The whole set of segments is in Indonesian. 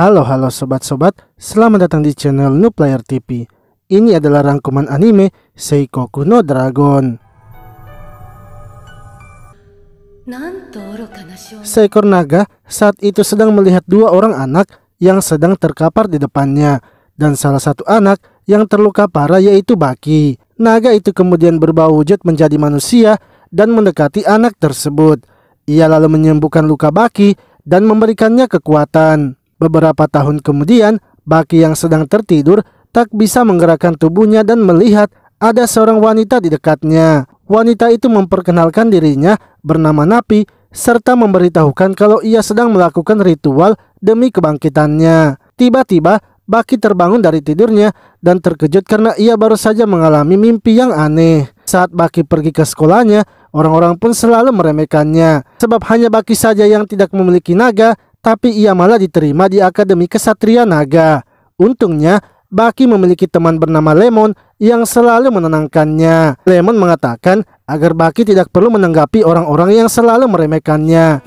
Halo sobat-sobat, selamat datang di channel Nooplayer TV. Ini adalah rangkuman anime Seikoku no Dragon. Seekor naga saat itu sedang melihat dua orang anak yang sedang terkapar di depannya, dan salah satu anak yang terluka parah yaitu Baki. Naga itu kemudian berubah wujud menjadi manusia dan mendekati anak tersebut. Ia lalu menyembuhkan luka Baki dan memberikannya kekuatan. Beberapa tahun kemudian, Baki yang sedang tertidur tak bisa menggerakkan tubuhnya dan melihat ada seorang wanita di dekatnya. Wanita itu memperkenalkan dirinya bernama Napi serta memberitahukan kalau ia sedang melakukan ritual demi kebangkitannya. Tiba-tiba, Baki terbangun dari tidurnya dan terkejut karena ia baru saja mengalami mimpi yang aneh. Saat Baki pergi ke sekolahnya, orang-orang pun selalu meremehkannya. Sebab hanya Baki saja yang tidak memiliki naga, tapi ia malah diterima di Akademi Kesatria Naga. Untungnya, Baki memiliki teman bernama Lemon yang selalu menenangkannya. Lemon mengatakan agar Baki tidak perlu menanggapi orang-orang yang selalu meremehkannya.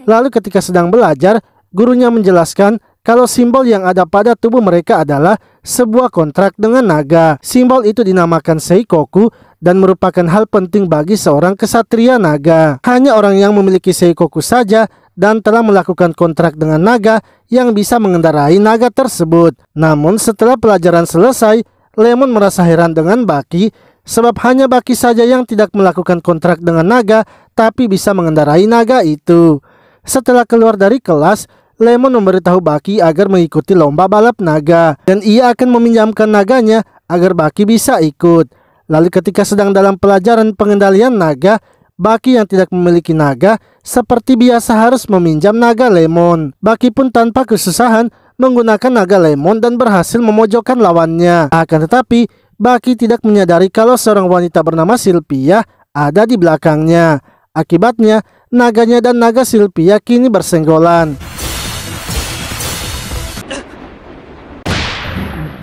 Lalu ketika sedang belajar, gurunya menjelaskan kalau simbol yang ada pada tubuh mereka adalah sebuah kontrak dengan naga. Simbol itu dinamakan Seikoku dan merupakan hal penting bagi seorang kesatria naga. Hanya orang yang memiliki Seikoku saja dan telah melakukan kontrak dengan naga yang bisa mengendarai naga tersebut. Namun setelah pelajaran selesai, Lemon merasa heran dengan Baki sebab hanya Baki saja yang tidak melakukan kontrak dengan naga tapi bisa mengendarai naga itu. Setelah keluar dari kelas, Lemon memberitahu Baki agar mengikuti lomba balap naga dan ia akan meminjamkan naganya agar Baki bisa ikut. Lalu ketika sedang dalam pelajaran pengendalian naga, Baki yang tidak memiliki naga seperti biasa harus meminjam naga Lemon. Baki pun tanpa kesusahan menggunakan naga Lemon dan berhasil memojokkan lawannya. Akan tetapi, Baki tidak menyadari kalau seorang wanita bernama Sylvia ada di belakangnya. Akibatnya, naganya dan naga Sylvia kini bersenggolan.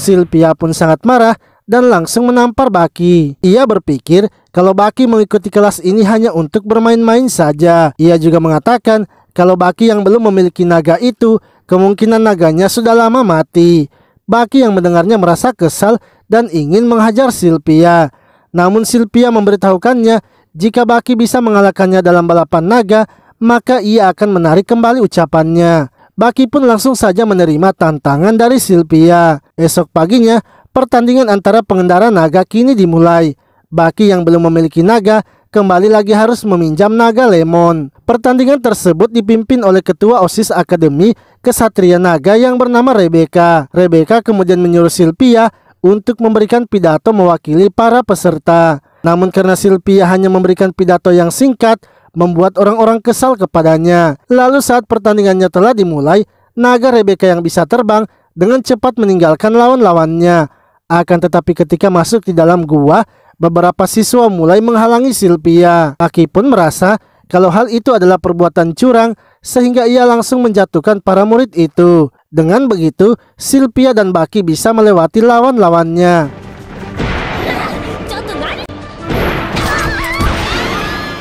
Sylvia pun sangat marah dan langsung menampar Baki. Ia berpikir kalau Baki mengikuti kelas ini hanya untuk bermain-main saja. Ia juga mengatakan kalau Baki yang belum memiliki naga itu, kemungkinan naganya sudah lama mati. Baki yang mendengarnya merasa kesal dan ingin menghajar Sylvia. Namun Sylvia memberitahukannya jika Baki bisa mengalahkannya dalam balapan naga, maka ia akan menarik kembali ucapannya. Baki pun langsung saja menerima tantangan dari Sylvia. Esok paginya, pertandingan antara pengendara naga kini dimulai. Baki yang belum memiliki naga kembali lagi harus meminjam naga Lemon. Pertandingan tersebut dipimpin oleh ketua OSIS Akademi Kesatria Naga yang bernama Rebecca. Rebecca kemudian menyuruh Sylvia untuk memberikan pidato mewakili para peserta. Namun karena Sylvia hanya memberikan pidato yang singkat, membuat orang-orang kesal kepadanya. Lalu saat pertandingannya telah dimulai, naga Rebecca yang bisa terbang dengan cepat meninggalkan lawan-lawannya. Akan tetapi ketika masuk di dalam gua, beberapa siswa mulai menghalangi Sylvia. Baki pun merasa kalau hal itu adalah perbuatan curang sehingga ia langsung menjatuhkan para murid itu. Dengan begitu, Sylvia dan Baki bisa melewati lawan-lawannya.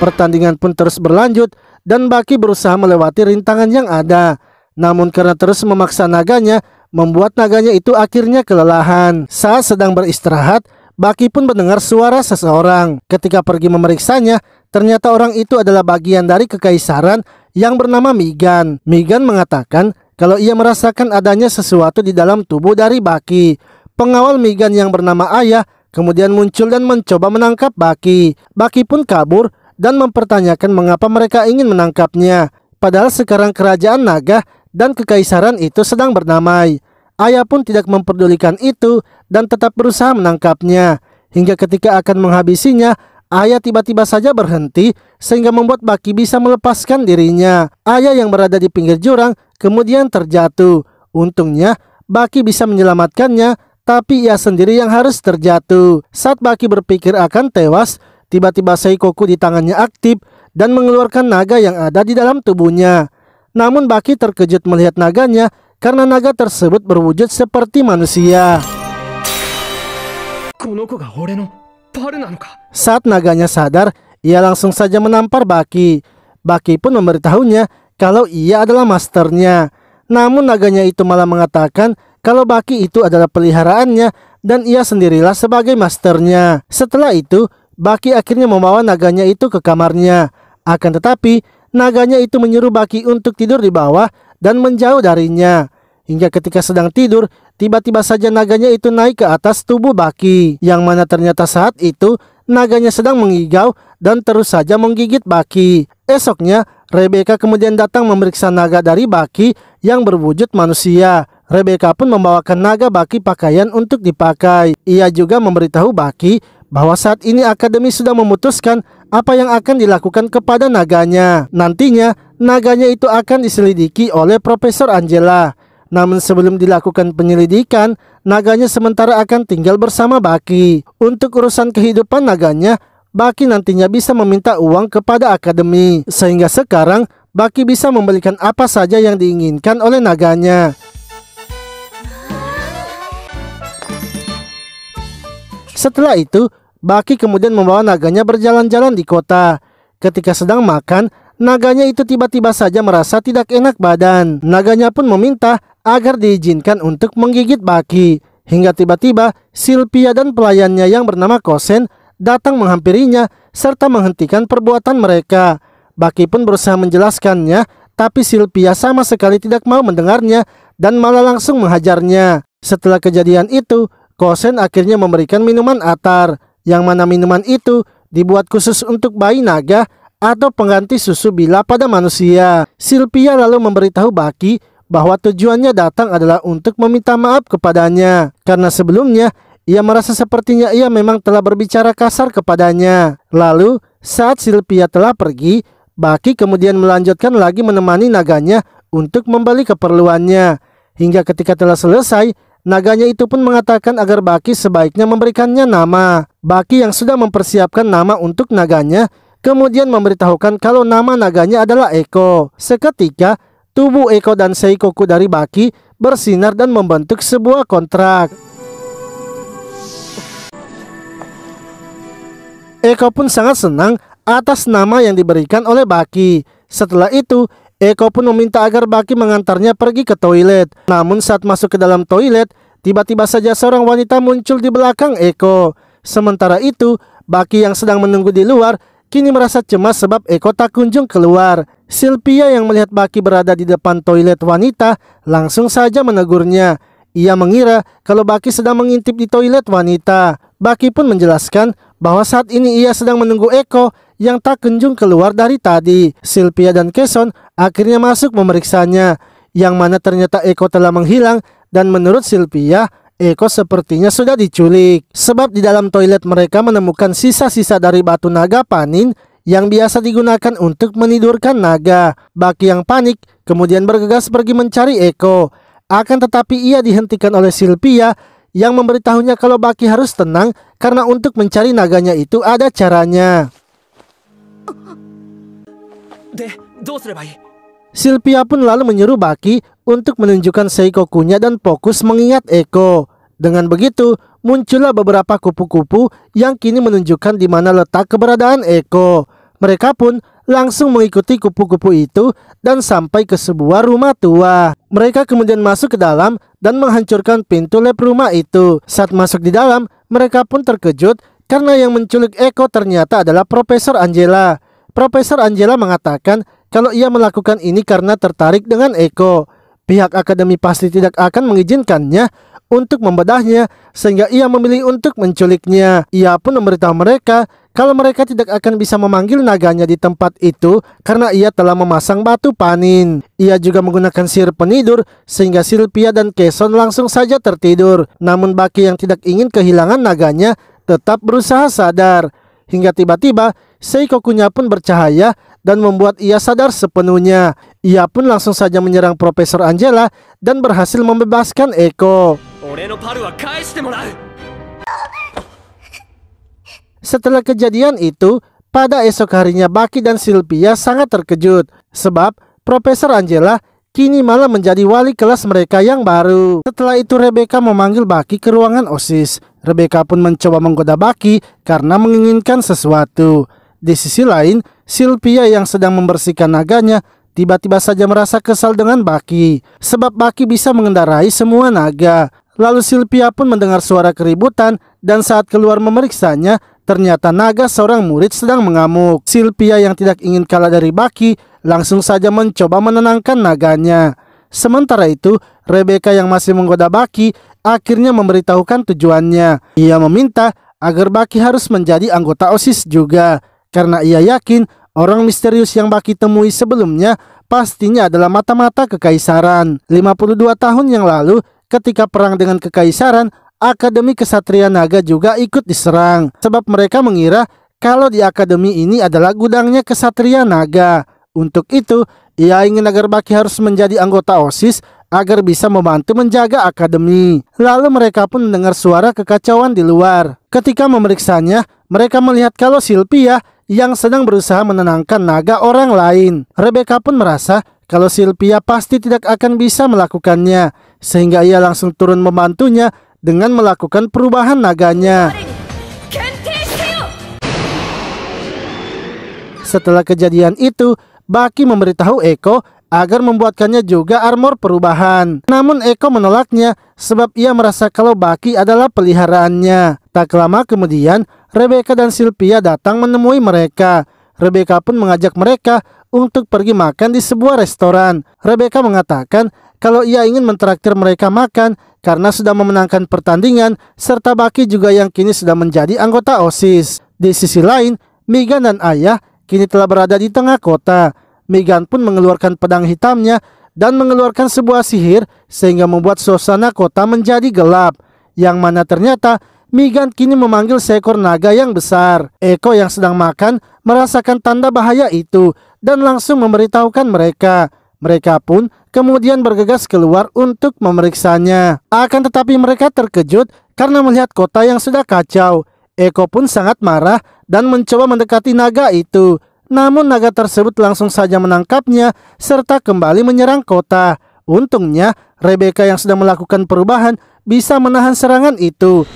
Pertandingan pun terus berlanjut dan Baki berusaha melewati rintangan yang ada. Namun karena terus memaksa naganya, membuat naganya itu akhirnya kelelahan. Saat sedang beristirahat, Baki pun mendengar suara seseorang. Ketika pergi memeriksanya, ternyata orang itu adalah bagian dari kekaisaran yang bernama Migan. Migan mengatakan kalau ia merasakan adanya sesuatu di dalam tubuh dari Baki. Pengawal Migan yang bernama Ayah kemudian muncul dan mencoba menangkap Baki. Baki pun kabur dan mempertanyakan mengapa mereka ingin menangkapnya. Padahal sekarang kerajaan naga dan kekaisaran itu sedang berdamai. Ayah pun tidak memperdulikan itu dan tetap berusaha menangkapnya. Hingga ketika akan menghabisinya, Ayah tiba-tiba saja berhenti sehingga membuat Baki bisa melepaskan dirinya. Ayah yang berada di pinggir jurang kemudian terjatuh. Untungnya Baki bisa menyelamatkannya, tapi ia sendiri yang harus terjatuh. Saat Baki berpikir akan tewas, tiba-tiba Seikoku di tangannya aktif dan mengeluarkan naga yang ada di dalam tubuhnya. Namun Baki terkejut melihat naganya karena naga tersebut berwujud seperti manusia. Saat naganya sadar, ia langsung saja menampar Baki. Baki pun memberitahunya kalau ia adalah masternya. Namun naganya itu malah mengatakan kalau Baki itu adalah peliharaannya dan ia sendirilah sebagai masternya. Setelah itu, Baki akhirnya membawa naganya itu ke kamarnya. Akan tetapi, naganya itu menyuruh Baki untuk tidur di bawah dan menjauh darinya. Hingga ketika sedang tidur, tiba-tiba saja naganya itu naik ke atas tubuh Baki. Yang mana ternyata saat itu, naganya sedang mengigau dan terus saja menggigit Baki. Esoknya, Rebecca kemudian datang memeriksa naga dari Baki yang berwujud manusia. Rebecca pun membawakan naga Baki pakaian untuk dipakai. Ia juga memberitahu Baki bahwa saat ini akademi sudah memutuskan apa yang akan dilakukan kepada naganya. Nantinya, naganya itu akan diselidiki oleh Profesor Angela. Namun sebelum dilakukan penyelidikan, naganya sementara akan tinggal bersama Baki. Untuk urusan kehidupan naganya, Baki nantinya bisa meminta uang kepada akademi. Sehingga sekarang, Baki bisa membelikan apa saja yang diinginkan oleh naganya. Setelah itu, Baki kemudian membawa naganya berjalan-jalan di kota. Ketika sedang makan, naganya itu tiba-tiba saja merasa tidak enak badan. Naganya pun meminta agar diizinkan untuk menggigit Baki. Hingga tiba-tiba Sylvia dan pelayannya yang bernama Kosen datang menghampirinya serta menghentikan perbuatan mereka. Baki pun berusaha menjelaskannya, tapi Sylvia sama sekali tidak mau mendengarnya dan malah langsung menghajarnya. Setelah kejadian itu, Kosen akhirnya memberikan minuman atar, yang mana minuman itu dibuat khusus untuk bayi naga atau pengganti susu bila pada manusia. Sylvia lalu memberitahu Baki bahwa tujuannya datang adalah untuk meminta maaf kepadanya, karena sebelumnya ia merasa sepertinya ia memang telah berbicara kasar kepadanya. Lalu saat Sylvia telah pergi, Baki kemudian melanjutkan lagi menemani naganya untuk membeli keperluannya. Hingga ketika telah selesai, naganya itu pun mengatakan agar Baki sebaiknya memberikannya nama. Baki yang sudah mempersiapkan nama untuk naganya kemudian memberitahukan kalau nama naganya adalah Eko. Seketika, tubuh Eko dan Seikoku dari Baki bersinar dan membentuk sebuah kontrak. Eko pun sangat senang atas nama yang diberikan oleh Baki. Setelah itu, Eko pun meminta agar Baki mengantarnya pergi ke toilet. Namun saat masuk ke dalam toilet, tiba-tiba saja seorang wanita muncul di belakang Eko. Sementara itu, Baki yang sedang menunggu di luar kini merasa cemas sebab Eko tak kunjung keluar. Sylvia yang melihat Baki berada di depan toilet wanita langsung saja menegurnya. Ia mengira kalau Baki sedang mengintip di toilet wanita. Baki pun menjelaskan bahwa saat ini ia sedang menunggu Eko yang tak kunjung keluar dari tadi. Sylvia dan Keson akhirnya masuk memeriksanya, yang mana ternyata Eko telah menghilang dan menurut Sylvia, Eko sepertinya sudah diculik. Sebab di dalam toilet mereka menemukan sisa-sisa dari batu naga panin yang biasa digunakan untuk menidurkan naga. Baki yang panik kemudian bergegas pergi mencari Eko. Akan tetapi ia dihentikan oleh Sylvia yang memberitahunya kalau Baki harus tenang karena untuk mencari naganya itu ada caranya. Sylvia pun lalu menyuruh Baki untuk menunjukkan Seikokunya dan fokus mengingat Eko. Dengan begitu, muncullah beberapa kupu-kupu yang kini menunjukkan di mana letak keberadaan Eko. Mereka pun langsung mengikuti kupu-kupu itu dan sampai ke sebuah rumah tua. Mereka kemudian masuk ke dalam dan menghancurkan pintu lab rumah itu. Saat masuk di dalam, mereka pun terkejut karena yang menculik Eko ternyata adalah Profesor Angela. Profesor Angela mengatakan kalau ia melakukan ini karena tertarik dengan Eko. Pihak akademi pasti tidak akan mengizinkannya untuk membedahnya, sehingga ia memilih untuk menculiknya. Ia pun memberitahu mereka kalau mereka tidak akan bisa memanggil naganya di tempat itu karena ia telah memasang batu panin. Ia juga menggunakan sihir penidur sehingga Sylvia dan Keson langsung saja tertidur. Namun Baki yang tidak ingin kehilangan naganya tetap berusaha sadar. Hingga tiba-tiba Seikokunya pun bercahaya dan membuat ia sadar sepenuhnya. Ia pun langsung saja menyerang Profesor Angela dan berhasil membebaskan Eko. Setelah kejadian itu, pada esok harinya Baki dan Sylvia sangat terkejut sebab Profesor Angela kini malah menjadi wali kelas mereka yang baru. Setelah itu Rebecca memanggil Baki ke ruangan OSIS. Rebecca pun mencoba menggoda Baki karena menginginkan sesuatu. Di sisi lain, Sylvia yang sedang membersihkan naganya tiba-tiba saja merasa kesal dengan Baki, sebab Baki bisa mengendarai semua naga. Lalu Sylvia pun mendengar suara keributan dan saat keluar memeriksanya, ternyata naga seorang murid sedang mengamuk. Sylvia yang tidak ingin kalah dari Baki langsung saja mencoba menenangkan naganya. Sementara itu, Rebecca yang masih menggoda Baki akhirnya memberitahukan tujuannya. Ia meminta agar Baki harus menjadi anggota OSIS juga, karena ia yakin orang misterius yang Baki temui sebelumnya pastinya adalah mata-mata kekaisaran. 52 tahun yang lalu, ketika perang dengan kekaisaran, Akademi Kesatria Naga juga ikut diserang, sebab mereka mengira kalau di akademi ini adalah gudangnya Kesatria Naga. Untuk itu, ia ingin agar Baki harus menjadi anggota OSIS agar bisa membantu menjaga akademi. Lalu mereka pun mendengar suara kekacauan di luar. Ketika memeriksanya, mereka melihat kalau Sylvia yang sedang berusaha menenangkan naga orang lain. Rebecca pun merasa kalau Sylvia pasti tidak akan bisa melakukannya, sehingga ia langsung turun membantunya dengan melakukan perubahan naganya. Setelah kejadian itu, Baki memberitahu Eko agar membuatkannya juga armor perubahan. Namun Eko menolaknya sebab ia merasa kalau Baki adalah peliharaannya. Tak lama kemudian, Rebecca dan Sylvia datang menemui mereka. Rebecca pun mengajak mereka untuk pergi makan di sebuah restoran. Rebecca mengatakan kalau ia ingin mentraktir mereka makan karena sudah memenangkan pertandingan, serta Baki juga yang kini sudah menjadi anggota OSIS. Di sisi lain, Megan dan Ayah kini telah berada di tengah kota. Megan pun mengeluarkan pedang hitamnya dan mengeluarkan sebuah sihir sehingga membuat suasana kota menjadi gelap. Yang mana ternyata Megan kini memanggil seekor naga yang besar. Eko yang sedang makan merasakan tanda bahaya itu dan langsung memberitahukan mereka. Mereka pun kemudian bergegas keluar untuk memeriksanya. Akan tetapi mereka terkejut karena melihat kota yang sudah kacau. Eko pun sangat marah dan mencoba mendekati naga itu. Namun naga tersebut langsung saja menangkapnya serta kembali menyerang kota. Untungnya Rebecca yang sedang melakukan perubahan bisa menahan serangan itu.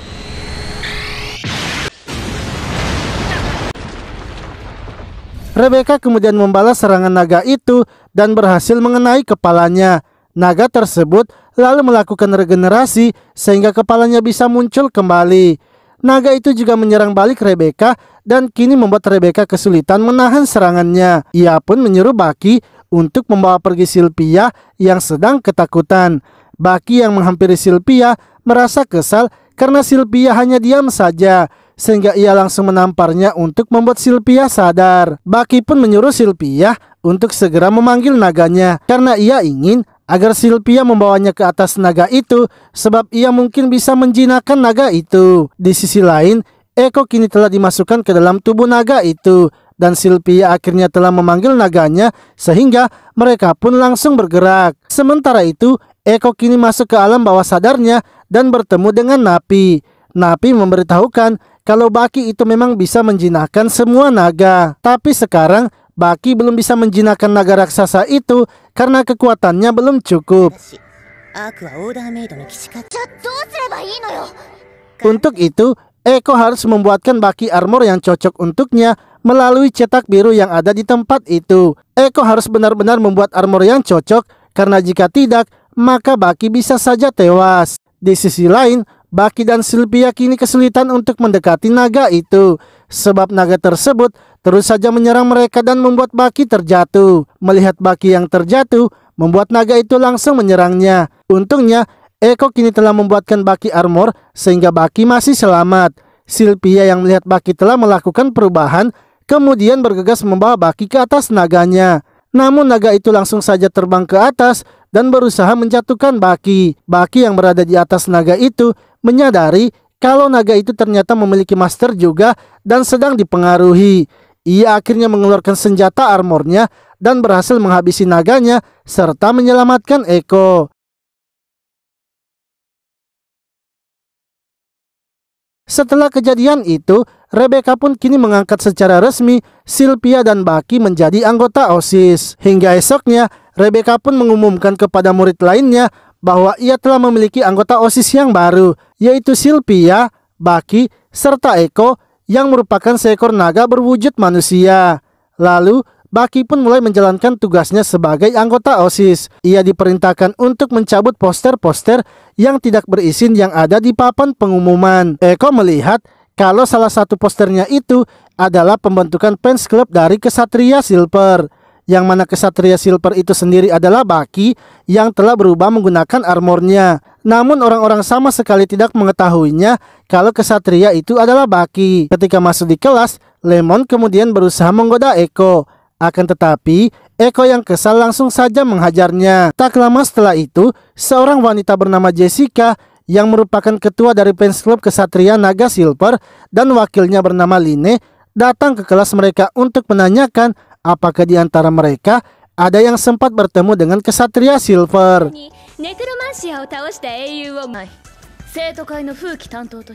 Rebecca kemudian membalas serangan naga itu dan berhasil mengenai kepalanya. Naga tersebut lalu melakukan regenerasi sehingga kepalanya bisa muncul kembali. Naga itu juga menyerang balik Rebecca dan kini membuat Rebecca kesulitan menahan serangannya. Ia pun menyuruh Baki untuk membawa pergi Sylvia yang sedang ketakutan. Baki yang menghampiri Sylvia merasa kesal karena Sylvia hanya diam saja, sehingga ia langsung menamparnya untuk membuat Sylvia sadar. Baki pun menyuruh Sylvia untuk segera memanggil naganya karena ia ingin agar Sylvia membawanya ke atas naga itu sebab ia mungkin bisa menjinakkan naga itu. Di sisi lain, Eko kini telah dimasukkan ke dalam tubuh naga itu dan Sylvia akhirnya telah memanggil naganya sehingga mereka pun langsung bergerak. Sementara itu, Eko kini masuk ke alam bawah sadarnya dan bertemu dengan Napi. Napi memberitahukan kalau Baki itu memang bisa menjinakkan semua naga. Tapi sekarang Baki belum bisa menjinakkan naga raksasa itu karena kekuatannya belum cukup. Untuk itu, Eko harus membuatkan Baki armor yang cocok untuknya melalui cetak biru yang ada di tempat itu. Eko harus benar-benar membuat armor yang cocok karena jika tidak, maka Baki bisa saja tewas. Di sisi lain, Baki dan Sylvia kini kesulitan untuk mendekati naga itu sebab naga tersebut terus saja menyerang mereka dan membuat Baki terjatuh. Melihat Baki yang terjatuh, membuat naga itu langsung menyerangnya. Untungnya, Eko kini telah membuatkan Baki armor sehingga Baki masih selamat. Sylvia yang melihat Baki telah melakukan perubahan, kemudian bergegas membawa Baki ke atas naganya. Namun naga itu langsung saja terbang ke atas dan berusaha menjatuhkan Baki. Baki yang berada di atas naga itu menyadari kalau naga itu ternyata memiliki master juga dan sedang dipengaruhi. Ia akhirnya mengeluarkan senjata armornya dan berhasil menghabisi naganya serta menyelamatkan Eko. Setelah kejadian itu, Rebecca pun kini mengangkat secara resmi Sylvia dan Baki menjadi anggota OSIS. Hingga esoknya, Rebecca pun mengumumkan kepada murid lainnya bahwa ia telah memiliki anggota OSIS yang baru, yaitu Sylvia, Baki, serta Eko yang merupakan seekor naga berwujud manusia. Lalu Baki pun mulai menjalankan tugasnya sebagai anggota OSIS. Ia diperintahkan untuk mencabut poster-poster yang tidak berizin yang ada di papan pengumuman. Eko melihat kalau salah satu posternya itu adalah pembentukan fans club dari Ksatria Silver, yang mana Ksatria Silver itu sendiri adalah Baki yang telah berubah menggunakan armornya. Namun orang-orang sama sekali tidak mengetahuinya kalau Ksatria itu adalah Baki. Ketika masuk di kelas, Lemon kemudian berusaha menggoda Eko. Akan tetapi, Eko yang kesal langsung saja menghajarnya. Tak lama setelah itu, seorang wanita bernama Jessica yang merupakan ketua dari fans club Ksatria Naga Silver dan wakilnya bernama Line datang ke kelas mereka untuk menanyakan apakah di antara mereka ada yang sempat bertemu dengan Ksatria Silver.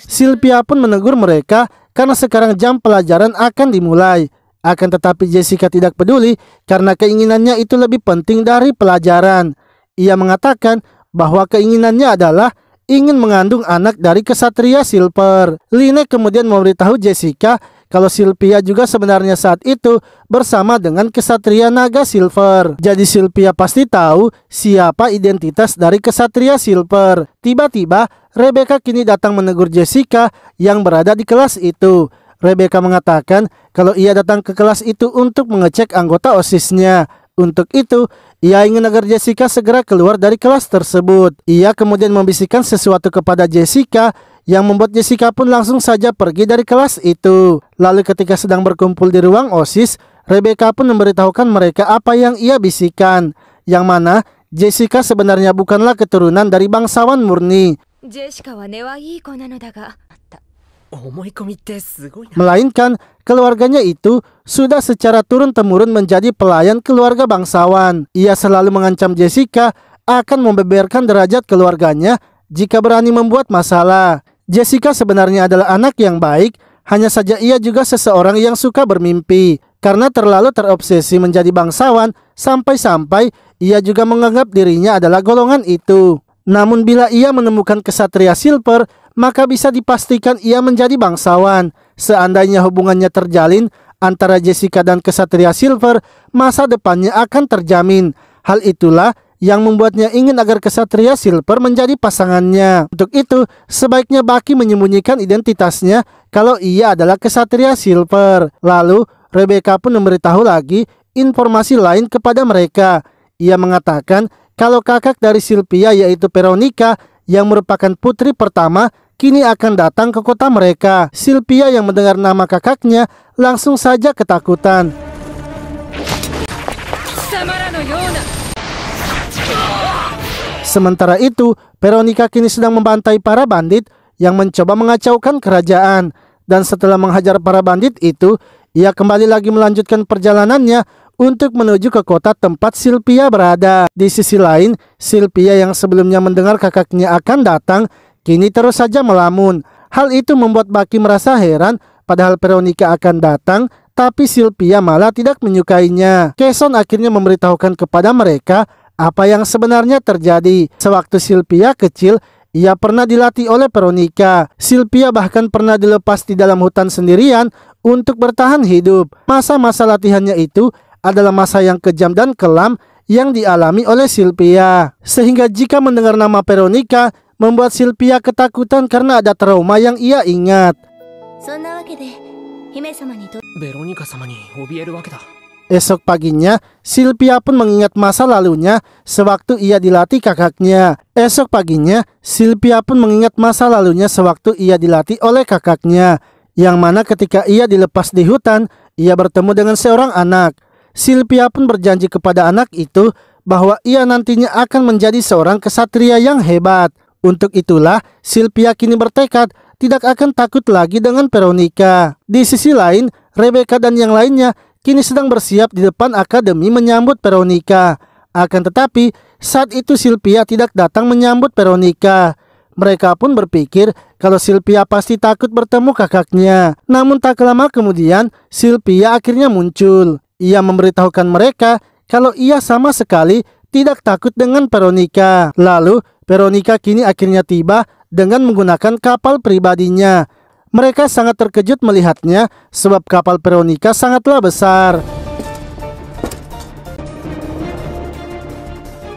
Sylvia pun menegur mereka karena sekarang jam pelajaran akan dimulai. Akan tetapi Jessica tidak peduli karena keinginannya itu lebih penting dari pelajaran. Ia mengatakan bahwa keinginannya adalah ingin mengandung anak dari Ksatria Silver. Line kemudian memberitahu Jessica kalau Sylvia juga sebenarnya saat itu bersama dengan Ksatria Naga Silver. Jadi Sylvia pasti tahu siapa identitas dari Ksatria Silver. Tiba-tiba Rebecca kini datang menegur Jessica yang berada di kelas itu. Rebecca mengatakan kalau ia datang ke kelas itu untuk mengecek anggota OSIS-nya. Untuk itu, ia ingin agar Jessica segera keluar dari kelas tersebut. Ia kemudian membisikkan sesuatu kepada Jessica yang membuat Jessica pun langsung saja pergi dari kelas itu. Lalu ketika sedang berkumpul di ruang OSIS, Rebecca pun memberitahukan mereka apa yang ia bisikan, yang mana Jessica sebenarnya bukanlah keturunan dari bangsawan murni, melainkan keluarganya itu sudah secara turun-temurun menjadi pelayan keluarga bangsawan. Ia selalu mengancam Jessica akan membeberkan derajat keluarganya jika berani membuat masalah. Jessica sebenarnya adalah anak yang baik, hanya saja ia juga seseorang yang suka bermimpi. Karena terlalu terobsesi menjadi bangsawan, sampai-sampai ia juga menganggap dirinya adalah golongan itu. Namun bila ia menemukan Ksatria Silver, maka bisa dipastikan ia menjadi bangsawan. Seandainya hubungannya terjalin antara Jessica dan Ksatria Silver, masa depannya akan terjamin. Hal itulah yang membuatnya ingin agar Ksatria Silver menjadi pasangannya. Untuk itu, sebaiknya Baki menyembunyikan identitasnya kalau ia adalah Ksatria Silver. Lalu, Rebecca pun memberitahu lagi informasi lain kepada mereka. Ia mengatakan kalau kakak dari Sylvia yaitu Veronica yang merupakan putri pertama kini akan datang ke kota mereka. Sylvia yang mendengar nama kakaknya langsung saja ketakutan. Sementara itu, Veronica kini sedang membantai para bandit yang mencoba mengacaukan kerajaan. Dan setelah menghajar para bandit itu, ia kembali lagi melanjutkan perjalanannya untuk menuju ke kota tempat Sylvia berada. Di sisi lain, Sylvia yang sebelumnya mendengar kakaknya akan datang, kini terus saja melamun. Hal itu membuat Baki merasa heran, padahal Veronica akan datang, tapi Sylvia malah tidak menyukainya. Keson akhirnya memberitahukan kepada mereka apa yang sebenarnya terjadi. Sewaktu Sylvia kecil, ia pernah dilatih oleh Veronica. Sylvia bahkan pernah dilepas di dalam hutan sendirian untuk bertahan hidup. Masa-masa latihannya itu adalah masa yang kejam dan kelam yang dialami oleh Sylvia. Sehingga jika mendengar nama Veronica, membuat Sylvia ketakutan karena ada trauma yang ia ingat. Esok paginya, Sylvia pun mengingat masa lalunya sewaktu ia dilatih kakaknya. Ia dilatih oleh kakaknya, yang mana ketika ia dilepas di hutan, ia bertemu dengan seorang anak. Sylvia pun berjanji kepada anak itu bahwa ia nantinya akan menjadi seorang ksatria yang hebat. Untuk itulah, Sylvia kini bertekad tidak akan takut lagi dengan Veronica. Di sisi lain, Rebecca dan yang lainnya kini sedang bersiap di depan akademi menyambut Veronica. Akan tetapi, saat itu Sylvia tidak datang menyambut Veronica. Mereka pun berpikir kalau Sylvia pasti takut bertemu kakaknya. Namun tak lama kemudian, Sylvia akhirnya muncul. Ia memberitahukan mereka kalau ia sama sekali tidak takut dengan Veronica. Lalu, Veronica kini akhirnya tiba dengan menggunakan kapal pribadinya. Mereka sangat terkejut melihatnya sebab kapal Veronica sangatlah besar.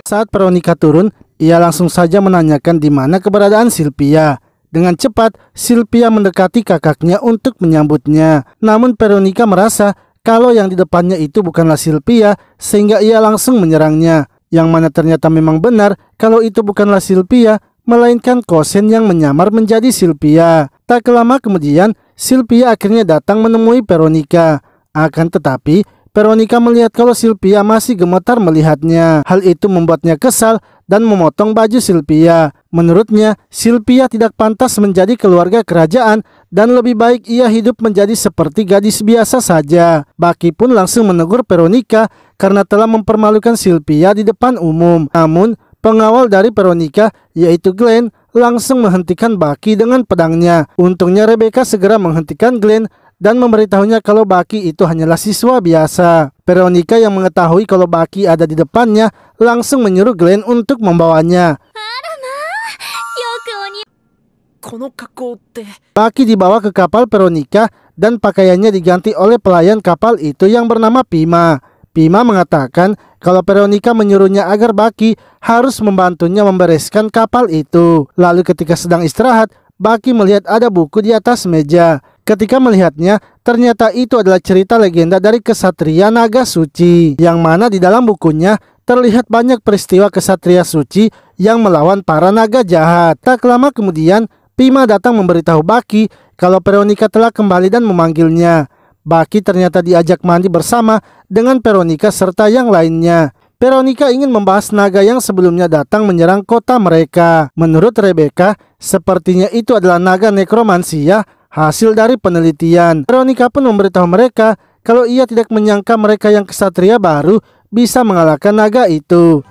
Saat Veronica turun, ia langsung saja menanyakan di mana keberadaan Sylvia. Dengan cepat, Sylvia mendekati kakaknya untuk menyambutnya. Namun Veronica merasa kalau yang di depannya itu bukanlah Sylvia, sehingga ia langsung menyerangnya. Yang mana ternyata memang benar kalau itu bukanlah Sylvia, melainkan Kosen yang menyamar menjadi Sylvia. Tak lama kemudian, Sylvia akhirnya datang menemui Veronica. Akan tetapi, Veronica melihat kalau Sylvia masih gemetar melihatnya. Hal itu membuatnya kesal dan memotong baju Sylvia. Menurutnya, Sylvia tidak pantas menjadi keluarga kerajaan dan lebih baik ia hidup menjadi seperti gadis biasa saja. Baki pun langsung menegur Veronica karena telah mempermalukan Sylvia di depan umum. Namun, pengawal dari Veronica, yaitu Glenn, langsung menghentikan Baki dengan pedangnya. Untungnya Rebecca segera menghentikan Glenn dan memberitahunya kalau Baki itu hanyalah siswa biasa. Veronica yang mengetahui kalau Baki ada di depannya langsung menyuruh Glenn untuk membawanya. Baki dibawa ke kapal Veronica dan pakaiannya diganti oleh pelayan kapal itu yang bernama Pima. Pima mengatakan kalau Veronica menyuruhnya agar Baki harus membantunya membereskan kapal itu. Lalu ketika sedang istirahat, Baki melihat ada buku di atas meja. Ketika melihatnya, ternyata itu adalah cerita legenda dari kesatria naga suci, yang mana di dalam bukunya terlihat banyak peristiwa kesatria suci yang melawan para naga jahat. Tak lama kemudian, Pima datang memberitahu Baki kalau Veronica telah kembali dan memanggilnya. Baki ternyata diajak mandi bersama dengan Veronica serta yang lainnya. Veronica ingin membahas naga yang sebelumnya datang menyerang kota mereka. Menurut Rebecca, sepertinya itu adalah naga nekromansia hasil dari penelitian. Veronica pun memberitahu mereka kalau ia tidak menyangka mereka yang kesatria baru bisa mengalahkan naga itu.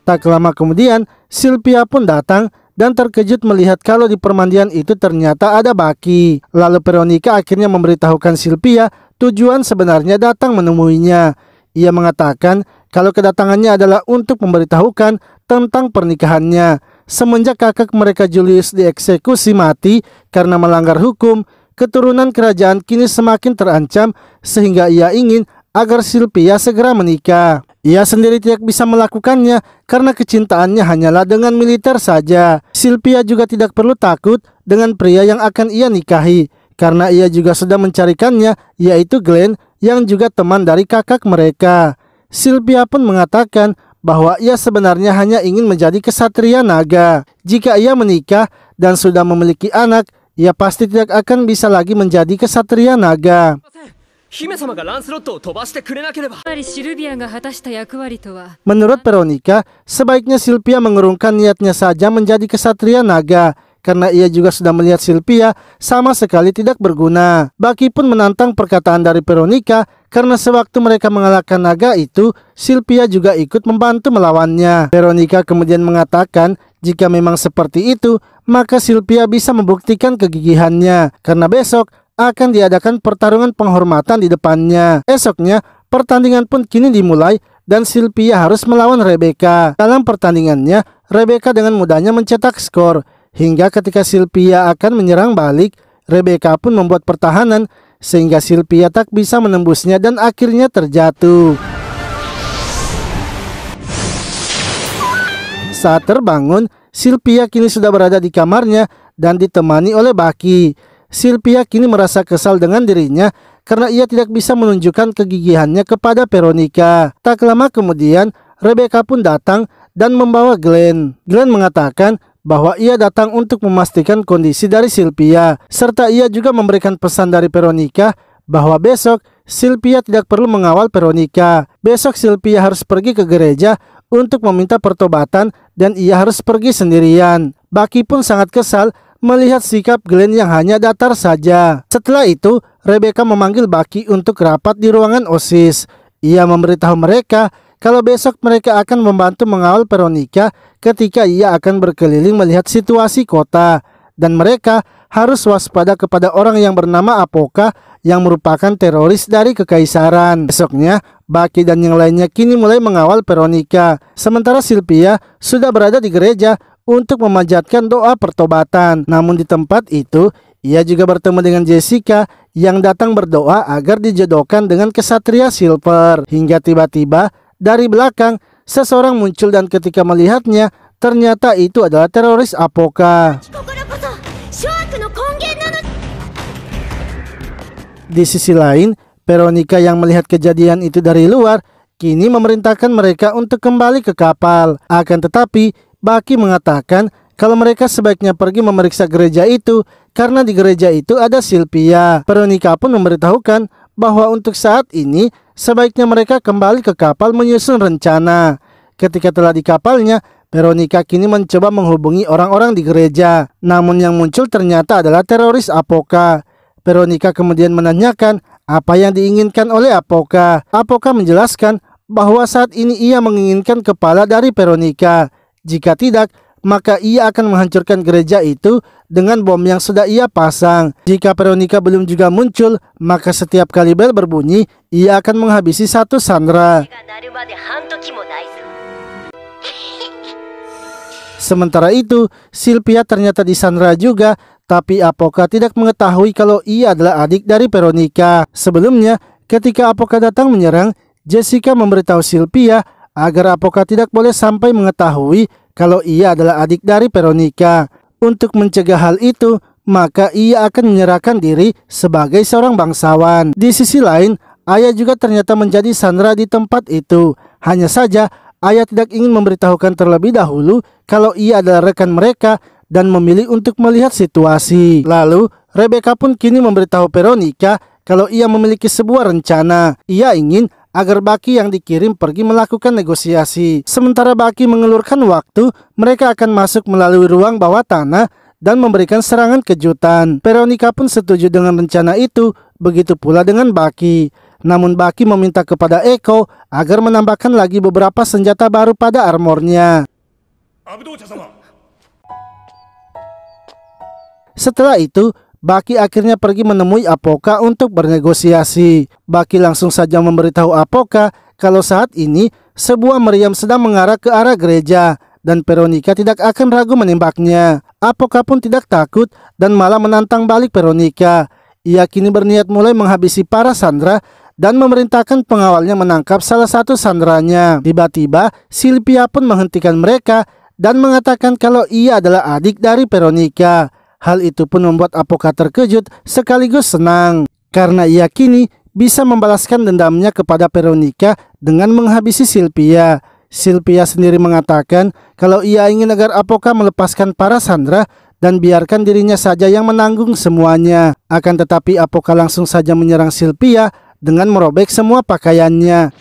Tak lama kemudian, Sylvia pun datang dan terkejut melihat kalau di permandian itu ternyata ada Baki. Lalu Veronica akhirnya memberitahukan Sylvia tujuan sebenarnya datang menemuinya. Ia mengatakan kalau kedatangannya adalah untuk memberitahukan tentang pernikahannya. Semenjak kakak mereka Julius dieksekusi mati karena melanggar hukum, keturunan kerajaan kini semakin terancam sehingga ia ingin agar Sylvia segera menikah. Ia sendiri tidak bisa melakukannya karena kecintaannya hanyalah dengan militer saja. Sylvia juga tidak perlu takut dengan pria yang akan ia nikahi karena ia juga sudah mencarikannya, yaitu Glenn yang juga teman dari kakak mereka. Sylvia pun mengatakan bahwa ia sebenarnya hanya ingin menjadi kesatria naga. Jika ia menikah dan sudah memiliki anak, ia pasti tidak akan bisa lagi menjadi kesatria naga. Menurut Veronica, sebaiknya Sylvia mengurungkan niatnya saja menjadi kesatria naga karena ia juga sudah melihat Sylvia sama sekali tidak berguna. Baki pun menantang perkataan dari Veronica karena sewaktu mereka mengalahkan naga itu, Sylvia juga ikut membantu melawannya. Veronica kemudian mengatakan jika memang seperti itu, maka Sylvia bisa membuktikan kegigihannya karena besok akan diadakan pertarungan penghormatan di depannya. Esoknya, pertandingan pun kini dimulai dan Sylvia harus melawan Rebecca. Dalam pertandingannya, Rebecca dengan mudahnya mencetak skor. Hingga ketika Sylvia akan menyerang balik, Rebecca pun membuat pertahanan sehingga Sylvia tak bisa menembusnya dan akhirnya terjatuh. Saat terbangun, Sylvia kini sudah berada di kamarnya dan ditemani oleh Baki. Sylvia kini merasa kesal dengan dirinya karena ia tidak bisa menunjukkan kegigihannya kepada Veronica. Tak lama kemudian, Rebecca pun datang dan membawa Glenn. Glenn mengatakan bahwa ia datang untuk memastikan kondisi dari Sylvia, serta ia juga memberikan pesan dari Veronica bahwa besok Sylvia tidak perlu mengawal Veronica. Besok Sylvia harus pergi ke gereja untuk meminta pertobatan dan ia harus pergi sendirian. Baki pun sangat kesal melihat sikap Glenn yang hanya datar saja. Setelah itu, Rebecca memanggil Baki untuk rapat di ruangan OSIS. Ia memberitahu mereka kalau besok mereka akan membantu mengawal Veronica ketika ia akan berkeliling melihat situasi kota. Dan mereka harus waspada kepada orang yang bernama Apoka yang merupakan teroris dari kekaisaran. Besoknya, Baki dan yang lainnya kini mulai mengawal Veronica. Sementara Sylvia sudah berada di gereja untuk memanjatkan doa pertobatan. Namun di tempat itu, ia juga bertemu dengan Jessica yang datang berdoa agar dijodohkan dengan kesatria Silver. Hingga tiba-tiba dari belakang seseorang muncul dan ketika melihatnya, ternyata itu adalah teroris Apoka. Di sisi lain, Veronica yang melihat kejadian itu dari luar kini memerintahkan mereka untuk kembali ke kapal. Akan tetapi, Baki mengatakan kalau mereka sebaiknya pergi memeriksa gereja itu karena di gereja itu ada Sylvia. Veronica pun memberitahukan bahwa untuk saat ini sebaiknya mereka kembali ke kapal menyusun rencana. Ketika telah di kapalnya, Veronica kini mencoba menghubungi orang-orang di gereja. Namun yang muncul ternyata adalah teroris Apoka. Veronica kemudian menanyakan apa yang diinginkan oleh Apoka. Apoka menjelaskan bahwa saat ini ia menginginkan kepala dari Veronica. Jika tidak, maka ia akan menghancurkan gereja itu dengan bom yang sudah ia pasang. Jika Veronica belum juga muncul, maka setiap kali bel berbunyi, ia akan menghabisi satu sandera. Sementara itu, Sylvia ternyata disandera juga, tapi Apoka tidak mengetahui kalau ia adalah adik dari Veronica. Sebelumnya, ketika Apoka datang menyerang, Jessica memberitahu Sylvia agar Apoka tidak boleh sampai mengetahui kalau ia adalah adik dari Veronica. Untuk mencegah hal itu, maka ia akan menyerahkan diri sebagai seorang bangsawan. Di sisi lain, Ayah juga ternyata menjadi sandera di tempat itu. Hanya saja, Ayah tidak ingin memberitahukan terlebih dahulu kalau ia adalah rekan mereka dan memilih untuk melihat situasi. Lalu, Rebecca pun kini memberitahu Veronica kalau ia memiliki sebuah rencana. Ia ingin agar Baki yang dikirim pergi melakukan negosiasi. Sementara Baki mengelurkan waktu, mereka akan masuk melalui ruang bawah tanah dan memberikan serangan kejutan. Veronica pun setuju dengan rencana itu, begitu pula dengan Baki. Namun Baki meminta kepada Echo agar menambahkan lagi beberapa senjata baru pada armornya. Setelah itu, Baki akhirnya pergi menemui Apoka untuk bernegosiasi. Baki langsung saja memberitahu Apoka kalau saat ini sebuah meriam sedang mengarah ke arah gereja dan Veronica tidak akan ragu menembaknya. Apoka pun tidak takut dan malah menantang balik Veronica. Ia kini berniat mulai menghabisi para sandera dan memerintahkan pengawalnya menangkap salah satu sanderanya. Tiba-tiba, Sylvia pun menghentikan mereka dan mengatakan kalau ia adalah adik dari Veronica. Hal itu pun membuat Apoka terkejut sekaligus senang karena ia kini bisa membalaskan dendamnya kepada Veronica dengan menghabisi Sylvia. Sylvia sendiri mengatakan kalau ia ingin agar Apoka melepaskan para sandera dan biarkan dirinya saja yang menanggung semuanya. Akan tetapi Apoka langsung saja menyerang Sylvia dengan merobek semua pakaiannya.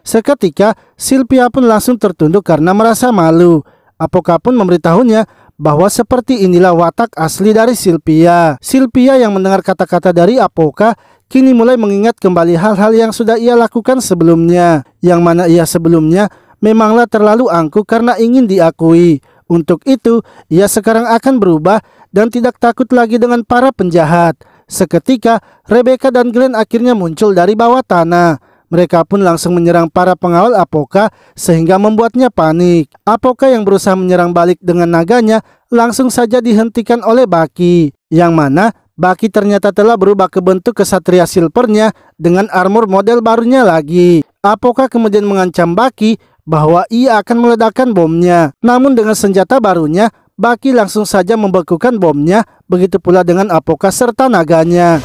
Seketika, Sylvia pun langsung tertunduk karena merasa malu. Apoka pun memberitahunya bahwa seperti inilah watak asli dari Sylvia. Sylvia yang mendengar kata-kata dari Apoka kini mulai mengingat kembali hal-hal yang sudah ia lakukan sebelumnya, yang mana ia sebelumnya memanglah terlalu angkuh karena ingin diakui. Untuk itu, ia sekarang akan berubah dan tidak takut lagi dengan para penjahat. Seketika, Rebecca dan Glenn akhirnya muncul dari bawah tanah. Mereka pun langsung menyerang para pengawal Apoka sehingga membuatnya panik. Apoka yang berusaha menyerang balik dengan naganya langsung saja dihentikan oleh Baki. Yang mana Baki ternyata telah berubah ke bentuk kesatria Silvernya dengan armor model barunya lagi. Apoka kemudian mengancam Baki bahwa ia akan meledakkan bomnya. Namun dengan senjata barunya, Baki langsung saja membekukan bomnya, begitu pula dengan Apoka serta naganya.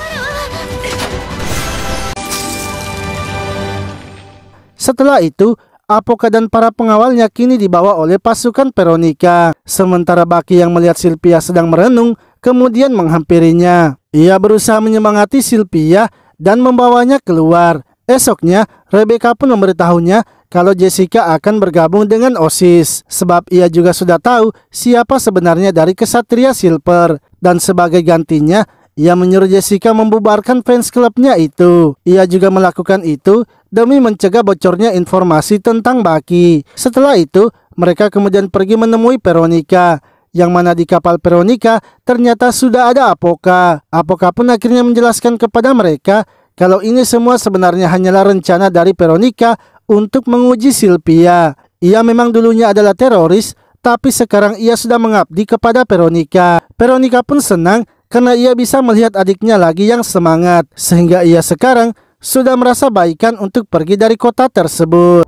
Setelah itu, Apoka dan para pengawalnya kini dibawa oleh pasukan Veronica. Sementara Baki yang melihat Sylvia sedang merenung, kemudian menghampirinya. Ia berusaha menyemangati Sylvia dan membawanya keluar. Esoknya, Rebecca pun memberitahunya kalau Jessica akan bergabung dengan OSIS. Sebab ia juga sudah tahu siapa sebenarnya dari kesatria Silver. Dan sebagai gantinya, ia menyuruh Jessica membubarkan fans klubnya itu. Ia juga melakukan itu demi mencegah bocornya informasi tentang Baki. Setelah itu, mereka kemudian pergi menemui Veronica. Yang mana di kapal Veronica ternyata sudah ada Apoka. Apoka pun akhirnya menjelaskan kepada mereka kalau ini semua sebenarnya hanyalah rencana dari Veronica untuk menguji Sylvia. Ia memang dulunya adalah teroris, tapi sekarang ia sudah mengabdi kepada Veronica. Veronica pun senang karena ia bisa melihat adiknya lagi yang semangat, sehingga ia sekarang sudah merasa baikan untuk pergi dari kota tersebut.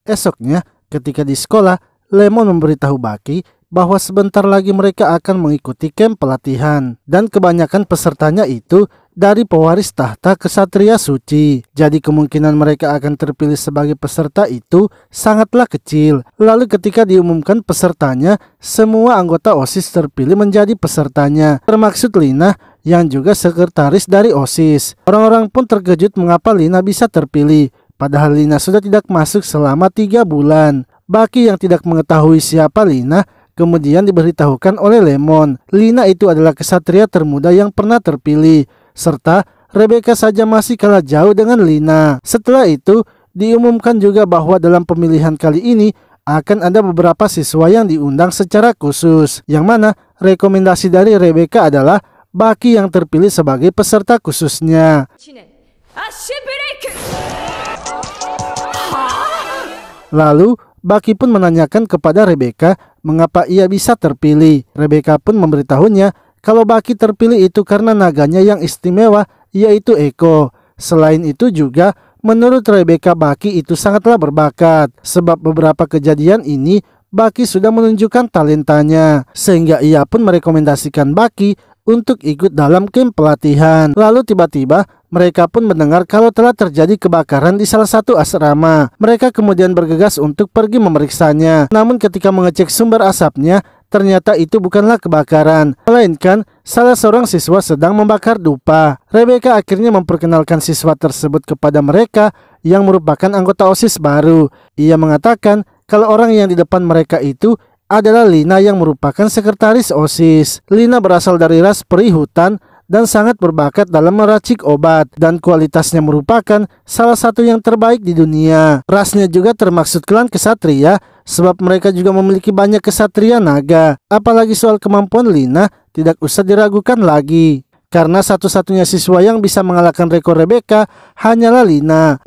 Esoknya, ketika di sekolah, Lemon memberitahu Baki bahwa sebentar lagi mereka akan mengikuti camp pelatihan, dan kebanyakan pesertanya itu dari pewaris tahta Ksatria Suci. Jadi kemungkinan mereka akan terpilih sebagai peserta itu sangatlah kecil. Lalu ketika diumumkan pesertanya, semua anggota OSIS terpilih menjadi pesertanya, termaksud Lina yang juga sekretaris dari OSIS. Orang-orang pun terkejut mengapa Lina bisa terpilih, padahal Lina sudah tidak masuk selama 3 bulan. Baki yang tidak mengetahui siapa Lina kemudian diberitahukan oleh Lemon. Lina itu adalah kesatria termuda yang pernah terpilih, serta Rebecca saja masih kalah jauh dengan Lina. Setelah itu diumumkan juga bahwa dalam pemilihan kali ini akan ada beberapa siswa yang diundang secara khusus, yang mana rekomendasi dari Rebecca adalah Baki yang terpilih sebagai peserta khususnya. Lalu Baki pun menanyakan kepada Rebecca mengapa ia bisa terpilih. Rebecca pun memberitahunya kalau Baki terpilih itu karena naganya yang istimewa, yaitu Eko. Selain itu juga menurut Rebecca Baki itu sangatlah berbakat, sebab beberapa kejadian ini Baki sudah menunjukkan talentanya, sehingga ia pun merekomendasikan Baki untuk ikut dalam camp pelatihan. Lalu tiba-tiba mereka pun mendengar kalau telah terjadi kebakaran di salah satu asrama. Mereka kemudian bergegas untuk pergi memeriksanya. Namun ketika mengecek sumber asapnya, ternyata itu bukanlah kebakaran, melainkan salah seorang siswa sedang membakar dupa. Rebecca akhirnya memperkenalkan siswa tersebut kepada mereka yang merupakan anggota OSIS baru. Ia mengatakan kalau orang yang di depan mereka itu adalah Lina yang merupakan sekretaris OSIS. Lina berasal dari ras peri hutan dan sangat berbakat dalam meracik obat, dan kualitasnya merupakan salah satu yang terbaik di dunia. Rasnya juga termaksud klan kesatria, sebab mereka juga memiliki banyak kesatria naga. Apalagi soal kemampuan Lina tidak usah diragukan lagi, karena satu-satunya siswa yang bisa mengalahkan rekor Rebecca hanyalah Lina.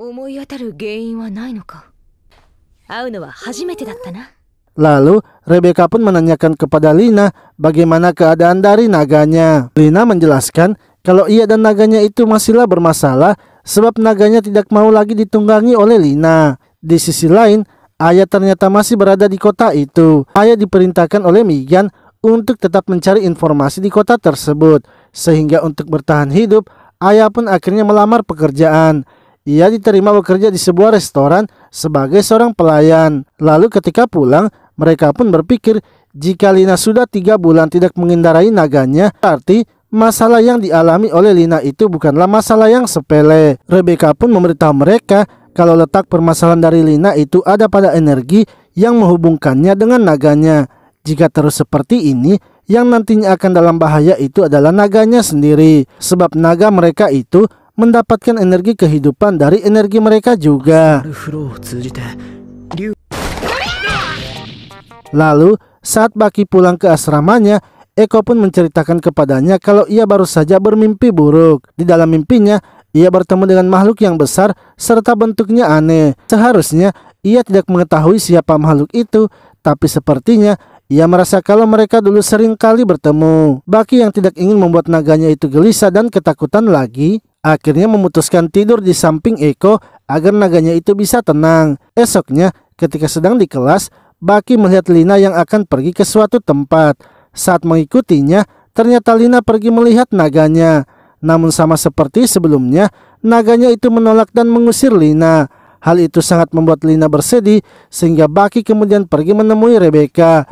Lalu Rebecca pun menanyakan kepada Lina bagaimana keadaan dari naganya. Lina menjelaskan kalau ia dan naganya itu masihlah bermasalah sebab naganya tidak mau lagi ditunggangi oleh Lina. Di sisi lain, Aya ternyata masih berada di kota itu. Aya diperintahkan oleh Migan untuk tetap mencari informasi di kota tersebut, sehingga untuk bertahan hidup, Aya pun akhirnya melamar pekerjaan. Ia diterima bekerja di sebuah restoran sebagai seorang pelayan. Lalu ketika pulang, mereka pun berpikir jika Lina sudah 3 bulan tidak mengendarai naganya, berarti masalah yang dialami oleh Lina itu bukanlah masalah yang sepele. Rebecca pun memberitahu mereka kalau letak permasalahan dari Lina itu ada pada energi yang menghubungkannya dengan naganya. Jika terus seperti ini, yang nantinya akan dalam bahaya itu adalah naganya sendiri, sebab naga mereka itu mendapatkan energi kehidupan dari energi mereka juga. Lalu saat Baki pulang ke asramanya, Eko pun menceritakan kepadanya kalau ia baru saja bermimpi buruk. Di dalam mimpinya, ia bertemu dengan makhluk yang besar serta bentuknya aneh. Seharusnya ia tidak mengetahui siapa makhluk itu, tapi sepertinya ia merasa kalau mereka dulu sering kali bertemu. Baki yang tidak ingin membuat naganya itu gelisah dan ketakutan lagi, akhirnya memutuskan tidur di samping Eko agar naganya itu bisa tenang. Esoknya, ketika sedang di kelas, Baki melihat Lina yang akan pergi ke suatu tempat. Saat mengikutinya, ternyata Lina pergi melihat naganya. Namun sama seperti sebelumnya, naganya itu menolak dan mengusir Lina. Hal itu sangat membuat Lina bersedih, sehingga Baki kemudian pergi menemui Rebecca.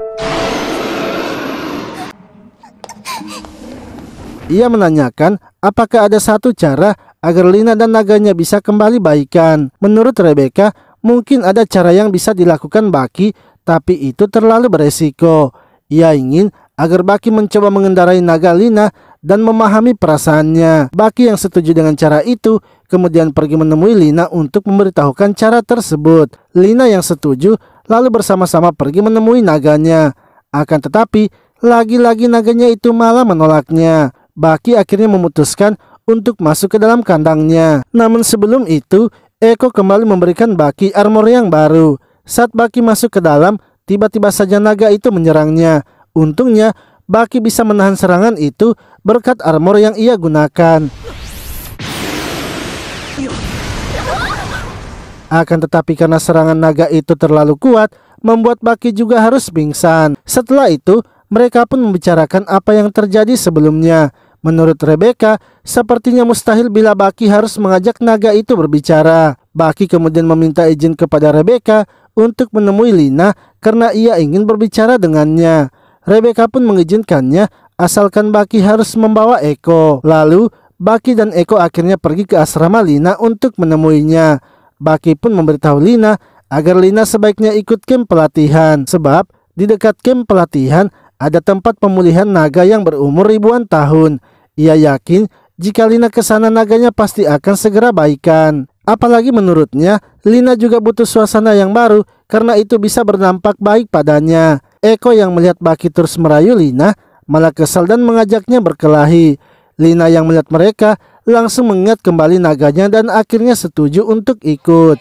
Ia menanyakan apakah ada satu cara agar Lina dan naganya bisa kembali baikan. Menurut Rebecca, mungkin ada cara yang bisa dilakukan Baki, tapi itu terlalu beresiko. Ia ingin agar Baki mencoba mengendarai naga Lina dan memahami perasaannya. Baki yang setuju dengan cara itu kemudian pergi menemui Lina untuk memberitahukan cara tersebut. Lina yang setuju lalu bersama-sama pergi menemui naganya. Akan tetapi lagi-lagi naganya itu malah menolaknya. Baki akhirnya memutuskan untuk masuk ke dalam kandangnya. Namun sebelum itu, Eko kembali memberikan Baki armor yang baru. Saat Baki masuk ke dalam, tiba-tiba saja naga itu menyerangnya. Untungnya, Baki bisa menahan serangan itu berkat armor yang ia gunakan. Akan tetapi karena serangan naga itu terlalu kuat, membuat Baki juga harus pingsan. Setelah itu, mereka pun membicarakan apa yang terjadi sebelumnya. Menurut Rebecca, sepertinya mustahil bila Baki harus mengajak naga itu berbicara. Baki kemudian meminta izin kepada Rebecca untuk menemui Lina karena ia ingin berbicara dengannya. Rebecca pun mengizinkannya asalkan Baki harus membawa Eko. Lalu, Baki dan Eko akhirnya pergi ke asrama Lina untuk menemuinya. Baki pun memberitahu Lina agar Lina sebaiknya ikut camp pelatihan. Sebab di dekat camp pelatihan ada tempat pemulihan naga yang berumur ribuan tahun. Ia yakin jika Lina ke sana naganya pasti akan segera baikan. Apalagi menurutnya, Lina juga butuh suasana yang baru karena itu bisa berdampak baik padanya. Eko yang melihat Baki terus merayu Lina malah kesal dan mengajaknya berkelahi. Lina yang melihat mereka langsung mengingat kembali naganya dan akhirnya setuju untuk ikut.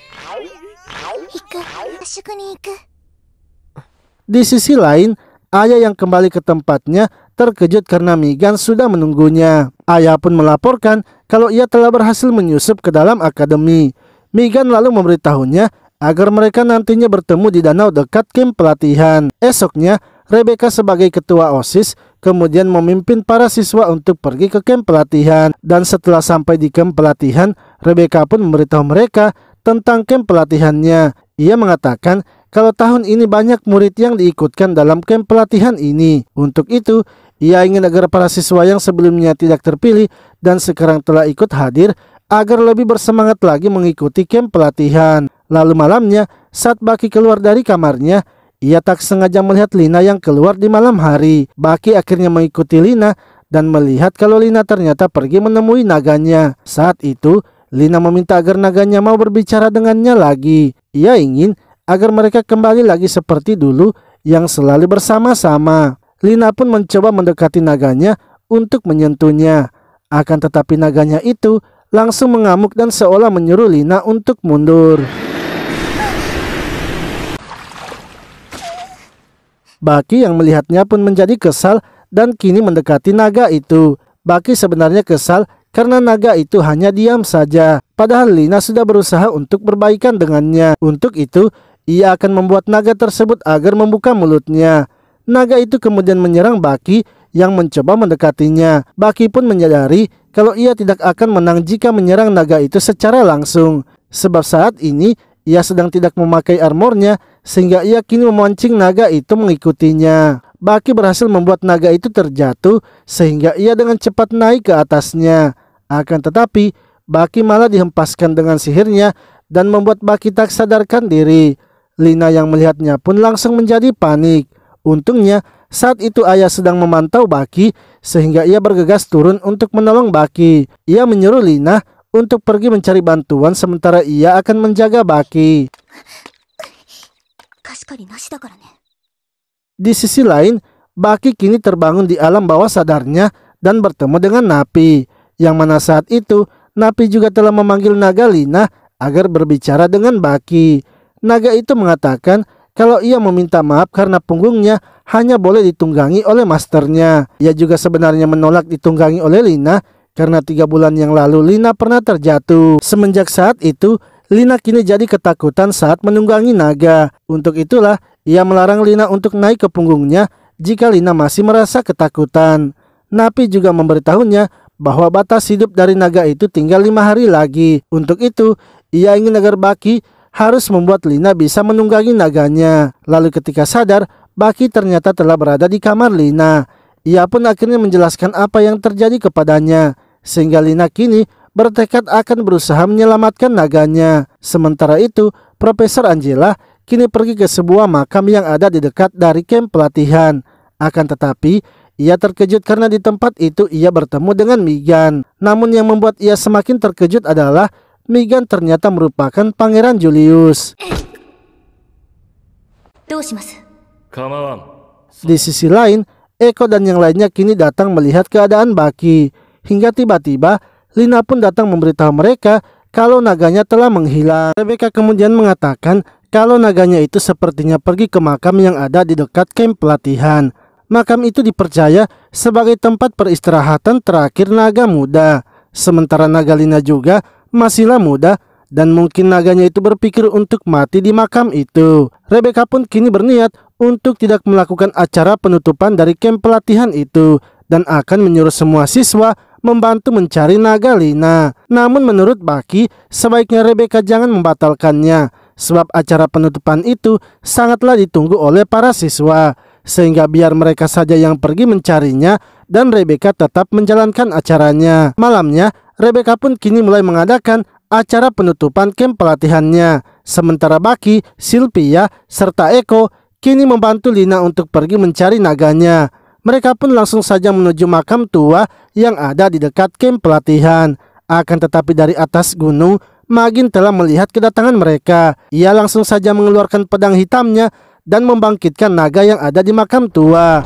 Di sisi lain, Ayah yang kembali ke tempatnya terkejut karena Migan sudah menunggunya. Ayah pun melaporkan kalau ia telah berhasil menyusup ke dalam akademi. Migan lalu memberitahunya agar mereka nantinya bertemu di danau dekat camp pelatihan. Esoknya, Rebecca sebagai ketua OSIS kemudian memimpin para siswa untuk pergi ke camp pelatihan. Dan setelah sampai di camp pelatihan, Rebecca pun memberitahu mereka tentang camp pelatihannya. Ia mengatakan kalau tahun ini banyak murid yang diikutkan dalam camp pelatihan ini. Untuk itu, ia ingin agar para siswa yang sebelumnya tidak terpilih dan sekarang telah ikut hadir agar lebih bersemangat lagi mengikuti camp pelatihan. Lalu malamnya, saat Baki keluar dari kamarnya, ia tak sengaja melihat Lina yang keluar di malam hari. Baki akhirnya mengikuti Lina dan melihat kalau Lina ternyata pergi menemui naganya. Saat itu, Lina meminta agar naganya mau berbicara dengannya lagi. Ia ingin agar mereka kembali lagi seperti dulu yang selalu bersama-sama. Lina pun mencoba mendekati naganya untuk menyentuhnya. Akan tetapi naganya itu langsung mengamuk dan seolah menyuruh Lina untuk mundur. Baki yang melihatnya pun menjadi kesal dan kini mendekati naga itu. Baki sebenarnya kesal karena naga itu hanya diam saja. Padahal Lina sudah berusaha untuk berbaikan dengannya. Untuk itu, ia akan membuat naga tersebut agar membuka mulutnya. Naga itu kemudian menyerang Baki yang mencoba mendekatinya. Baki pun menyadari kalau ia tidak akan menang jika menyerang naga itu secara langsung. Sebab saat ini ia sedang tidak memakai armornya sehingga ia kini memancing naga itu mengikutinya. Baki berhasil membuat naga itu terjatuh sehingga ia dengan cepat naik ke atasnya. Akan tetapi Baki malah dihempaskan dengan sihirnya dan membuat Baki tak sadarkan diri. Lina yang melihatnya pun langsung menjadi panik. Untungnya saat itu ayah sedang memantau Baki sehingga ia bergegas turun untuk menolong Baki. Ia menyuruh Lina untuk pergi mencari bantuan sementara ia akan menjaga Baki. Di sisi lain, Baki kini terbangun di alam bawah sadarnya dan bertemu dengan Napi. Yang mana saat itu Napi juga telah memanggil naga Lina agar berbicara dengan Baki. Naga itu mengatakan kalau ia meminta maaf karena punggungnya hanya boleh ditunggangi oleh masternya. Ia juga sebenarnya menolak ditunggangi oleh Lina karena 3 bulan yang lalu Lina pernah terjatuh. Semenjak saat itu, Lina kini jadi ketakutan saat menunggangi naga. Untuk itulah ia melarang Lina untuk naik ke punggungnya jika Lina masih merasa ketakutan. Napi juga memberitahunya bahwa batas hidup dari naga itu tinggal 5 hari lagi. Untuk itu, ia ingin agar Baki harus membuat Lina bisa menunggangi naganya. Lalu ketika sadar, Baki ternyata telah berada di kamar Lina. Ia pun akhirnya menjelaskan apa yang terjadi kepadanya, sehingga Lina kini bertekad akan berusaha menyelamatkan naganya. Sementara itu, Profesor Angela kini pergi ke sebuah makam yang ada di dekat dari camp pelatihan. Akan tetapi, ia terkejut karena di tempat itu ia bertemu dengan Migan. Namun yang membuat ia semakin terkejut adalah Migan ternyata merupakan Pangeran Julius. Di sisi lain, Eko dan yang lainnya kini datang melihat keadaan Baki. Hingga tiba-tiba Lina pun datang memberitahu mereka kalau naganya telah menghilang. Rebecca kemudian mengatakan kalau naganya itu sepertinya pergi ke makam yang ada di dekat kamp pelatihan. Makam itu dipercaya sebagai tempat peristirahatan terakhir naga muda. Sementara naga Lina juga masihlah muda dan mungkin naganya itu berpikir untuk mati di makam itu. Rebecca pun kini berniat untuk tidak melakukan acara penutupan dari kamp pelatihan itu dan akan menyuruh semua siswa membantu mencari naga Lina. Namun menurut Baki, sebaiknya Rebecca jangan membatalkannya sebab acara penutupan itu sangatlah ditunggu oleh para siswa, sehingga biar mereka saja yang pergi mencarinya dan Rebecca tetap menjalankan acaranya. Malamnya, Rebecca pun kini mulai mengadakan acara penutupan kamp pelatihannya. Sementara Baki, Sylvia, serta Eko kini membantu Lina untuk pergi mencari naganya. Mereka pun langsung saja menuju makam tua yang ada di dekat kamp pelatihan. Akan tetapi dari atas gunung, Magin telah melihat kedatangan mereka. Ia langsung saja mengeluarkan pedang hitamnya dan membangkitkan naga yang ada di makam tua.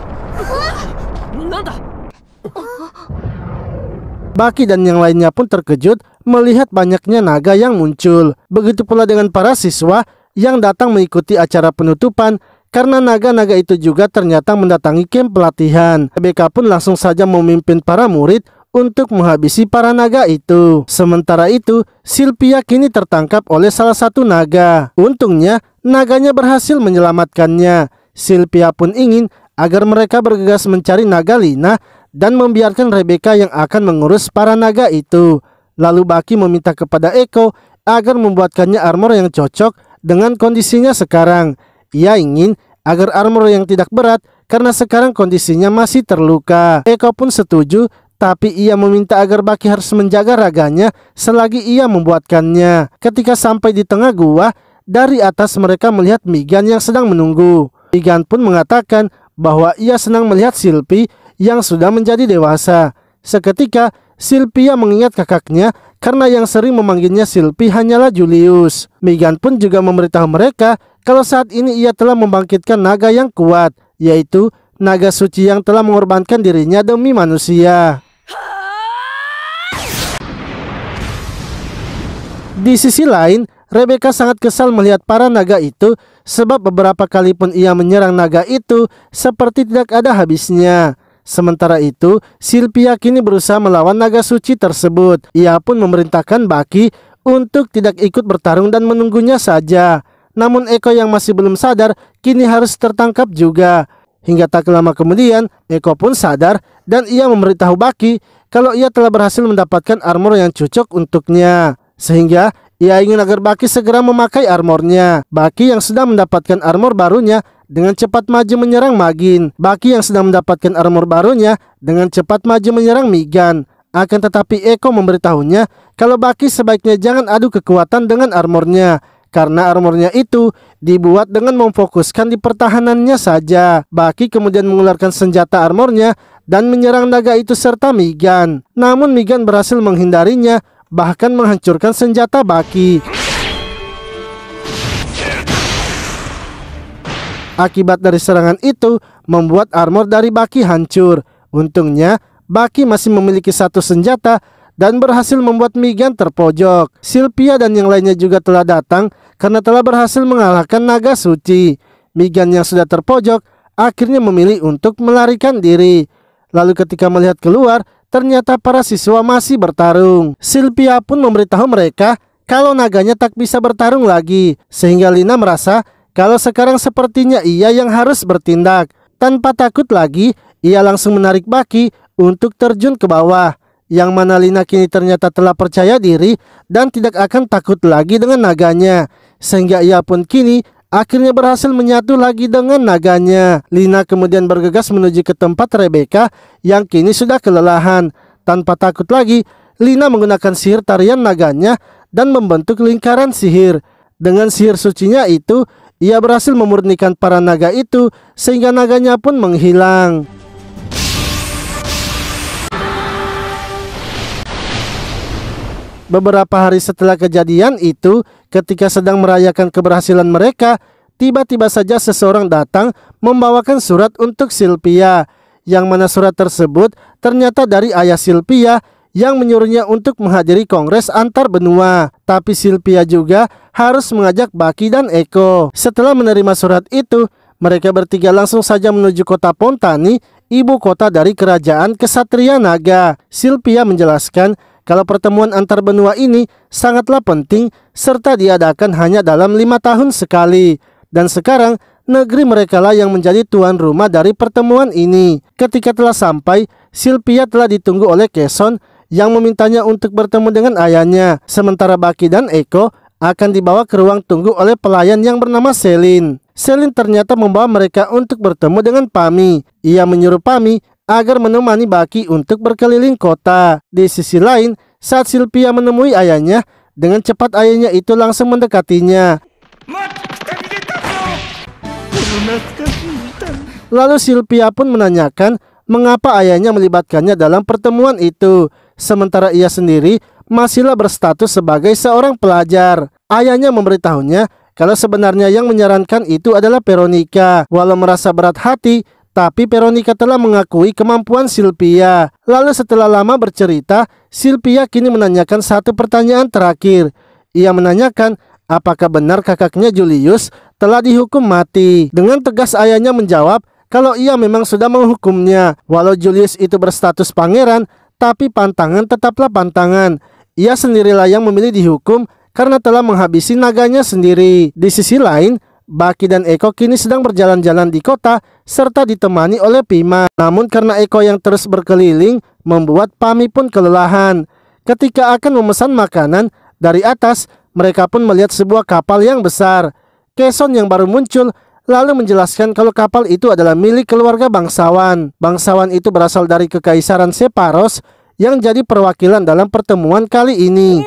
Baki dan yang lainnya pun terkejut melihat banyaknya naga yang muncul. Begitu pula dengan para siswa yang datang mengikuti acara penutupan karena naga-naga itu juga ternyata mendatangi kamp pelatihan. Rebecca pun langsung saja memimpin para murid untuk menghabisi para naga itu. Sementara itu, Sylvia kini tertangkap oleh salah satu naga. Untungnya, naganya berhasil menyelamatkannya. Sylvia pun ingin agar mereka bergegas mencari naga Lina dan membiarkan Rebecca yang akan mengurus para naga itu. Lalu Baki meminta kepada Eko agar membuatkannya armor yang cocok dengan kondisinya sekarang. Ia ingin agar armor yang tidak berat karena sekarang kondisinya masih terluka. Eko pun setuju, tapi ia meminta agar Baki harus menjaga raganya selagi ia membuatkannya. Ketika sampai di tengah gua, dari atas mereka melihat Migan yang sedang menunggu. Migan pun mengatakan bahwa ia senang melihat Sylvie yang sudah menjadi dewasa. Seketika Sylvia mengingat kakaknya karena yang sering memanggilnya Sylvie hanyalah Julius. Migan pun juga memberitahu mereka kalau saat ini ia telah membangkitkan naga yang kuat, yaitu naga suci yang telah mengorbankan dirinya demi manusia. Di sisi lain, Rebecca sangat kesal melihat para naga itu sebab beberapa kali pun ia menyerang naga itu seperti tidak ada habisnya. Sementara itu, Sylvia kini berusaha melawan naga suci tersebut. Ia pun memerintahkan Baki untuk tidak ikut bertarung dan menunggunya saja. Namun Eko yang masih belum sadar kini harus tertangkap juga. Hingga tak lama kemudian, Eko pun sadar dan ia memberitahu Baki kalau ia telah berhasil mendapatkan armor yang cocok untuknya. Sehingga ia ingin agar Baki segera memakai armornya. Baki yang sedang mendapatkan armor barunya dengan cepat maju menyerang Magin. Baki yang sedang mendapatkan armor barunya dengan cepat maju menyerang Migan. Akan tetapi Eko memberitahunya kalau Baki sebaiknya jangan adu kekuatan dengan armornya, karena armornya itu dibuat dengan memfokuskan di pertahanannya saja. Baki kemudian mengeluarkan senjata armornya dan menyerang naga itu serta Migan. Namun Migan berhasil menghindarinya, bahkan menghancurkan senjata Baki. Akibat dari serangan itu membuat armor dari Baki hancur. Untungnya Baki masih memiliki satu senjata dan berhasil membuat Migan terpojok. Sylvia dan yang lainnya juga telah datang karena telah berhasil mengalahkan naga suci. Migan yang sudah terpojok akhirnya memilih untuk melarikan diri. Lalu ketika melihat keluar, ternyata para siswa masih bertarung. Sylvia pun memberitahu mereka kalau naganya tak bisa bertarung lagi, sehingga Lina merasa kalau sekarang sepertinya ia yang harus bertindak. Tanpa takut lagi, ia langsung menarik Baki untuk terjun ke bawah. Yang mana Lina kini ternyata telah percaya diri dan tidak akan takut lagi dengan naganya, sehingga ia pun kini akhirnya berhasil menyatu lagi dengan naganya. Lina kemudian bergegas menuju ke tempat Rebecca yang kini sudah kelelahan. Tanpa takut lagi, Lina menggunakan sihir tarian naganya dan membentuk lingkaran sihir. Dengan sihir sucinya itu, ia berhasil memurnikan para naga itu sehingga naganya pun menghilang. Beberapa hari setelah kejadian itu, ketika sedang merayakan keberhasilan mereka, tiba-tiba saja seseorang datang membawakan surat untuk Sylvia. Yang mana surat tersebut ternyata dari ayah Sylvia yang menyuruhnya untuk menghadiri kongres antar benua. Tapi Sylvia juga harus mengajak Baki dan Eko. Setelah menerima surat itu, mereka bertiga langsung saja menuju kota Pontani, ibu kota dari kerajaan Ksatria Naga. Sylvia menjelaskan kalau pertemuan antar benua ini sangatlah penting serta diadakan hanya dalam 5 tahun sekali. Dan sekarang negeri mereka lah yang menjadi tuan rumah dari pertemuan ini. Ketika telah sampai, Sylvia telah ditunggu oleh Keson yang memintanya untuk bertemu dengan ayahnya. Sementara Baki dan Eko akan dibawa ke ruang tunggu oleh pelayan yang bernama Selin. Selin ternyata membawa mereka untuk bertemu dengan Pami. Ia menyuruh Pami agar menemani Baki untuk berkeliling kota. Di sisi lain, saat Sylvia menemui ayahnya, dengan cepat ayahnya itu langsung mendekatinya. Lalu Sylvia pun menanyakan mengapa ayahnya melibatkannya dalam pertemuan itu, sementara ia sendiri masihlah berstatus sebagai seorang pelajar. Ayahnya memberitahunya kalau sebenarnya yang menyarankan itu adalah Veronica. Walau merasa berat hati, tapi Veronica telah mengakui kemampuan Sylvia. Lalu setelah lama bercerita, Sylvia kini menanyakan satu pertanyaan terakhir. Ia menanyakan apakah benar kakaknya Julius telah dihukum mati. Dengan tegas ayahnya menjawab kalau ia memang sudah menghukumnya. Walau Julius itu berstatus pangeran, tapi pantangan tetaplah pantangan. Ia sendirilah yang memilih dihukum karena telah menghabisi naganya sendiri. Di sisi lain, Baki dan Eko kini sedang berjalan-jalan di kota serta ditemani oleh Pima. Namun karena Eko yang terus berkeliling membuat Pami pun kelelahan. Ketika akan memesan makanan, dari atas mereka pun melihat sebuah kapal yang besar. Keson yang baru muncul lalu menjelaskan kalau kapal itu adalah milik keluarga bangsawan. Bangsawan itu berasal dari Kekaisaran Separos yang jadi perwakilan dalam pertemuan kali ini.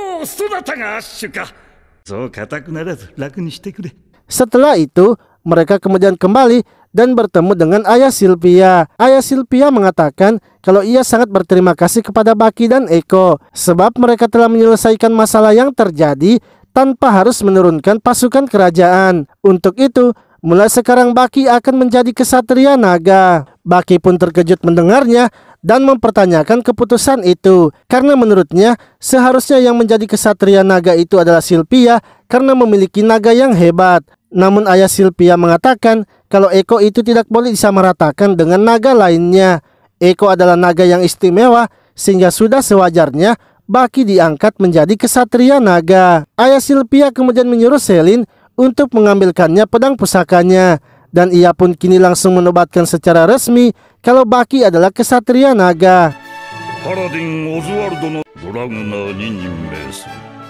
Setelah itu, mereka kemudian kembali dan bertemu dengan ayah Sylvia. Ayah Sylvia mengatakan kalau ia sangat berterima kasih kepada Baki dan Eko sebab mereka telah menyelesaikan masalah yang terjadi tanpa harus menurunkan pasukan kerajaan. Untuk itu, mulai sekarang Baki akan menjadi Ksatria Naga. Baki pun terkejut mendengarnya dan mempertanyakan keputusan itu, karena menurutnya seharusnya yang menjadi Ksatria Naga itu adalah Sylvia karena memiliki naga yang hebat. Namun ayah Sylvia mengatakan kalau Eko itu tidak boleh disamaratakan dengan naga lainnya. Eko adalah naga yang istimewa sehingga sudah sewajarnya Baki diangkat menjadi Ksatria Naga. Ayah Sylvia kemudian menyuruh Selin untuk mengambilkannya pedang pusakanya, dan ia pun kini langsung menobatkan secara resmi kalau Baki adalah Ksatria Naga.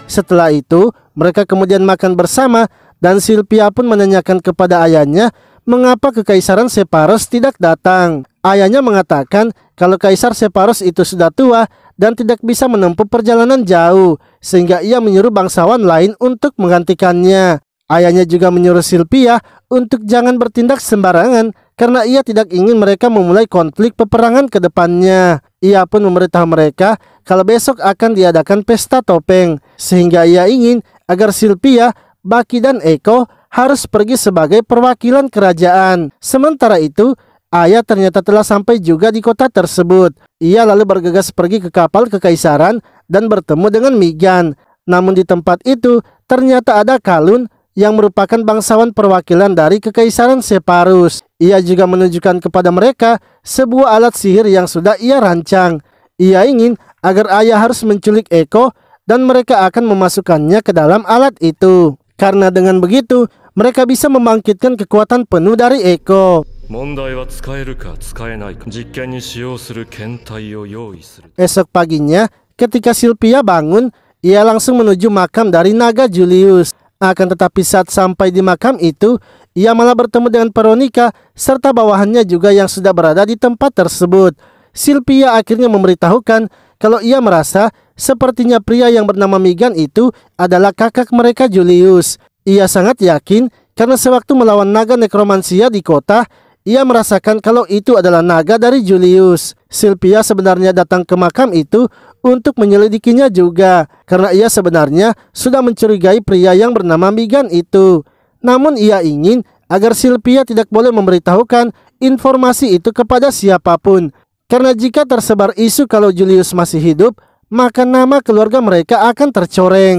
Setelah itu, mereka kemudian makan bersama dan Sylvia pun menanyakan kepada ayahnya mengapa Kekaisaran Separos tidak datang. Ayahnya mengatakan kalau Kaisar Separos itu sudah tua dan tidak bisa menempuh perjalanan jauh, sehingga ia menyuruh bangsawan lain untuk menggantikannya. Ayahnya juga menyuruh Sylvia untuk jangan bertindak sembarangan karena ia tidak ingin mereka memulai konflik peperangan ke depannya. Ia pun memberitahu mereka kalau besok akan diadakan pesta topeng, sehingga ia ingin agar Sylvia, Baki dan Eko harus pergi sebagai perwakilan kerajaan. Sementara itu, ayah ternyata telah sampai juga di kota tersebut. Ia lalu bergegas pergi ke kapal kekaisaran dan bertemu dengan Migan. Namun di tempat itu ternyata ada Kalun yang merupakan bangsawan perwakilan dari Kekaisaran Separus. Ia juga menunjukkan kepada mereka sebuah alat sihir yang sudah ia rancang. Ia ingin agar ayah harus menculik Eko dan mereka akan memasukkannya ke dalam alat itu. Karena dengan begitu, mereka bisa membangkitkan kekuatan penuh dari Eko. Esok paginya, ketika Sylvia bangun, ia langsung menuju makam dari naga Julius. Akan tetapi saat sampai di makam itu, ia malah bertemu dengan Veronica serta bawahannya juga yang sudah berada di tempat tersebut. Sylvia akhirnya memberitahukan kalau ia merasa sepertinya pria yang bernama Migan itu adalah kakak mereka Julius. Ia sangat yakin karena sewaktu melawan naga nekromansia di kota, ia merasakan kalau itu adalah naga dari Julius. Sylvia sebenarnya datang ke makam itu untuk menyelidikinya juga, karena ia sebenarnya sudah mencurigai pria yang bernama Migan itu. Namun ia ingin agar Sylvia tidak boleh memberitahukan informasi itu kepada siapapun, karena jika tersebar isu kalau Julius masih hidup, maka nama keluarga mereka akan tercoreng.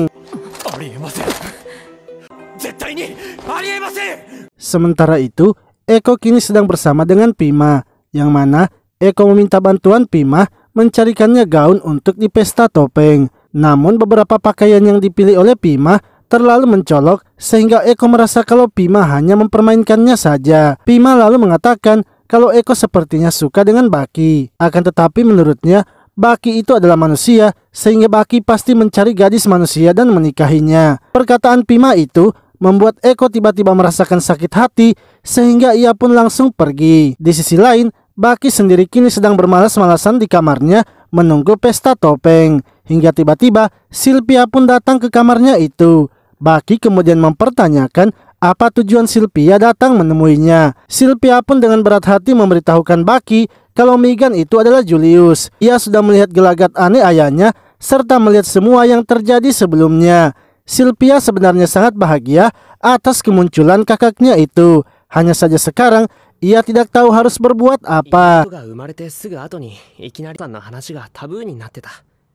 Sementara itu, Eko kini sedang bersama dengan Pima, yang mana Eko meminta bantuan Pima mencarikannya gaun untuk di pesta topeng. Namun beberapa pakaian yang dipilih oleh Pima terlalu mencolok sehingga Eko merasa kalau Pima hanya mempermainkannya saja. Pima lalu mengatakan kalau Eko sepertinya suka dengan Baki. Akan tetapi menurutnya Baki itu adalah manusia sehingga Baki pasti mencari gadis manusia dan menikahinya. Perkataan Pima itu membuat Eko tiba-tiba merasakan sakit hati sehingga ia pun langsung pergi. Di sisi lain, Baki sendiri kini sedang bermalas-malasan di kamarnya menunggu pesta topeng. Hingga tiba-tiba Sylvia pun datang ke kamarnya itu. Baki kemudian mempertanyakan apa tujuan Sylvia datang menemuinya. Sylvia pun dengan berat hati memberitahukan Baki kalau Megan itu adalah Julius. Ia sudah melihat gelagat aneh ayahnya serta melihat semua yang terjadi sebelumnya. Sylvia sebenarnya sangat bahagia atas kemunculan kakaknya itu. Hanya saja sekarang ia tidak tahu harus berbuat apa.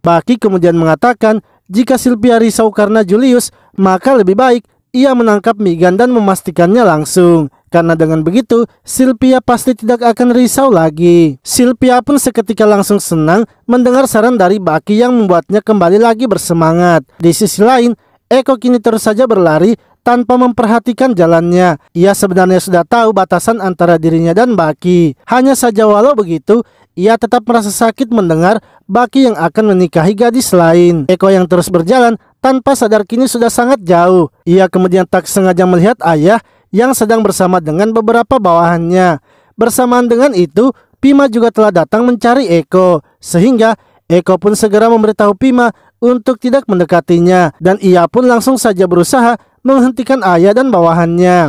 Baki kemudian mengatakan jika Sylvia risau karena Julius, maka lebih baik ia menangkap Megan dan memastikannya langsung. Karena dengan begitu, Sylvia pasti tidak akan risau lagi. Sylvia pun seketika langsung senang mendengar saran dari Baki yang membuatnya kembali lagi bersemangat. Di sisi lain, Eko kini terus saja berlari tanpa memperhatikan jalannya. Ia sebenarnya sudah tahu batasan antara dirinya dan Baki. Hanya saja walau begitu, ia tetap merasa sakit mendengar Baki yang akan menikahi gadis lain. Eko yang terus berjalan tanpa sadar kini sudah sangat jauh. Ia kemudian tak sengaja melihat ayah yang sedang bersama dengan beberapa bawahannya. Bersamaan dengan itu, Pima juga telah datang mencari Eko. Sehingga Eko pun segera memberitahu Pima untuk tidak mendekatinya. Dan ia pun langsung saja berusaha menghentikan ayah dan bawahannya.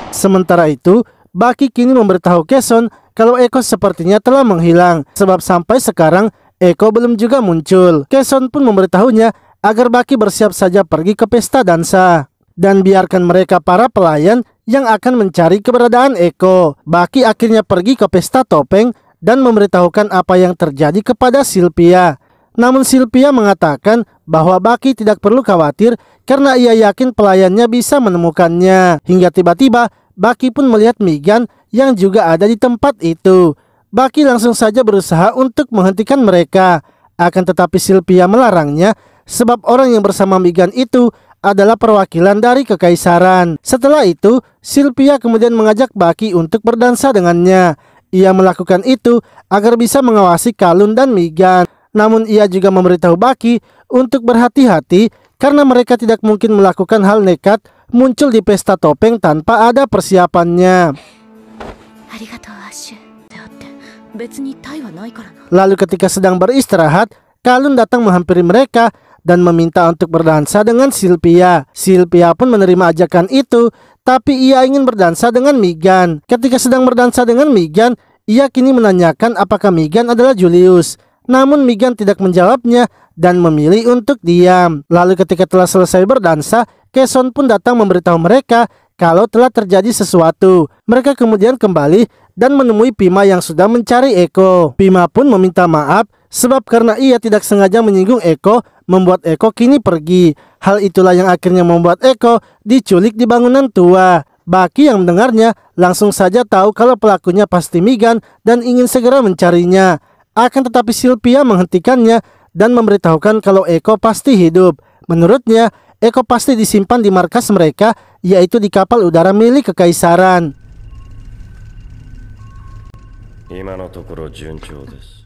Sementara itu, Baki kini memberitahu Keson kalau Eko sepertinya telah menghilang. Sebab sampai sekarang Eko belum juga muncul. Keson pun memberitahunya agar Baki bersiap saja pergi ke pesta dansa. Dan biarkan mereka para pelayan yang akan mencari keberadaan Eko. Baki akhirnya pergi ke pesta topeng dan memberitahukan apa yang terjadi kepada Sylvia. Namun Sylvia mengatakan bahwa Baki tidak perlu khawatir karena ia yakin pelayannya bisa menemukannya. Hingga tiba-tiba Baki pun melihat Megan yang juga ada di tempat itu. Baki langsung saja berusaha untuk menghentikan mereka. Akan tetapi Sylvia melarangnya sebab orang yang bersama Megan itu adalah perwakilan dari kekaisaran. Setelah itu, Sylvia kemudian mengajak Baki untuk berdansa dengannya. Ia melakukan itu agar bisa mengawasi Kalun dan Megan. Namun ia juga memberitahu Baki untuk berhati-hati karena mereka tidak mungkin melakukan hal nekat muncul di pesta topeng tanpa ada persiapannya. Lalu ketika sedang beristirahat, Kalun datang menghampiri mereka dan meminta untuk berdansa dengan Sylvia. Sylvia pun menerima ajakan itu, tapi ia ingin berdansa dengan Megan. Ketika sedang berdansa dengan Megan, ia kini menanyakan apakah Megan adalah Julius. Namun Megan tidak menjawabnya dan memilih untuk diam. Lalu ketika telah selesai berdansa, Keson pun datang memberitahu mereka kalau telah terjadi sesuatu. Mereka kemudian kembali dan menemui Pima yang sudah mencari Eko. Pima pun meminta maaf sebab karena ia tidak sengaja menyinggung Eko, membuat Eko kini pergi. Hal itulah yang akhirnya membuat Eko diculik di bangunan tua. Baki yang mendengarnya langsung saja tahu kalau pelakunya pasti Megan dan ingin segera mencarinya. Akan tetapi Sylvia menghentikannya dan memberitahukan kalau Eko pasti hidup. Menurutnya, Eko pasti disimpan di markas mereka, yaitu di kapal udara milik kekaisaran.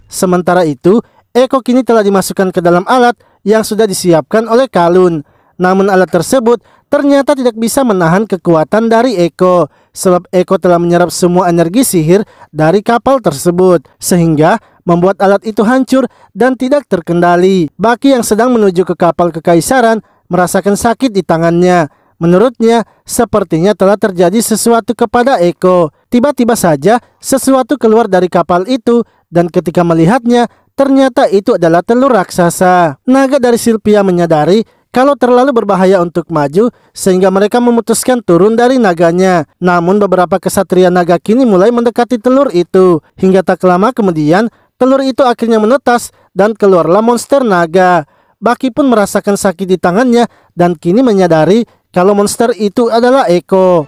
Sementara itu, Eko kini telah dimasukkan ke dalam alat yang sudah disiapkan oleh Kalun. Namun alat tersebut ternyata tidak bisa menahan kekuatan dari Eko, sebab Eko telah menyerap semua energi sihir dari kapal tersebut, sehingga membuat alat itu hancur dan tidak terkendali. Baki yang sedang menuju ke kapal kekaisaran merasakan sakit di tangannya. Menurutnya, sepertinya telah terjadi sesuatu kepada Eko. Tiba-tiba saja sesuatu keluar dari kapal itu dan ketika melihatnya, ternyata itu adalah telur raksasa. Naga dari Sylvia menyadari kalau terlalu berbahaya untuk maju, sehingga mereka memutuskan turun dari naganya. Namun beberapa kesatria naga kini mulai mendekati telur itu. Hingga tak lama kemudian, telur itu akhirnya menetas dan keluarlah monster naga. Baki pun merasakan sakit di tangannya dan kini menyadari kalau monster itu adalah Eko.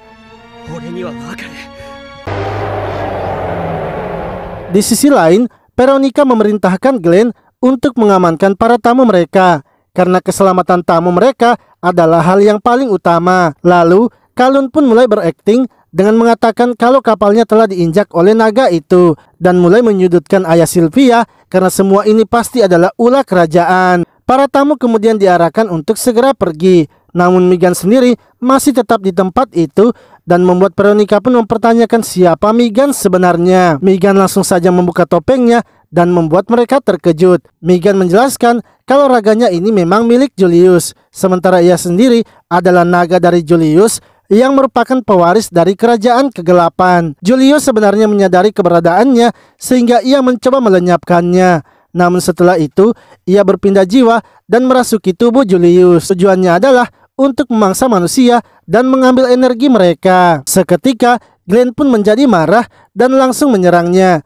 Di sisi lain, Veronica memerintahkan Glenn untuk mengamankan para tamu mereka, karena keselamatan tamu mereka adalah hal yang paling utama. Lalu, Kalun pun mulai berakting dengan mengatakan kalau kapalnya telah diinjak oleh naga itu dan mulai menyudutkan ayah Sylvia karena semua ini pasti adalah ulah kerajaan. Para tamu kemudian diarahkan untuk segera pergi. Namun Megan sendiri masih tetap di tempat itu dan membuat Veronica pun mempertanyakan siapa Megan sebenarnya. Megan langsung saja membuka topengnya dan membuat mereka terkejut. Megan menjelaskan kalau raganya ini memang milik Julius, sementara ia sendiri adalah naga dari Julius yang merupakan pewaris dari kerajaan kegelapan. Julius sebenarnya menyadari keberadaannya sehingga ia mencoba melenyapkannya. Namun setelah itu, ia berpindah jiwa dan merasuki tubuh Julius. Tujuannya adalah untuk memangsa manusia dan mengambil energi mereka. Seketika, Glenn pun menjadi marah dan langsung menyerangnya.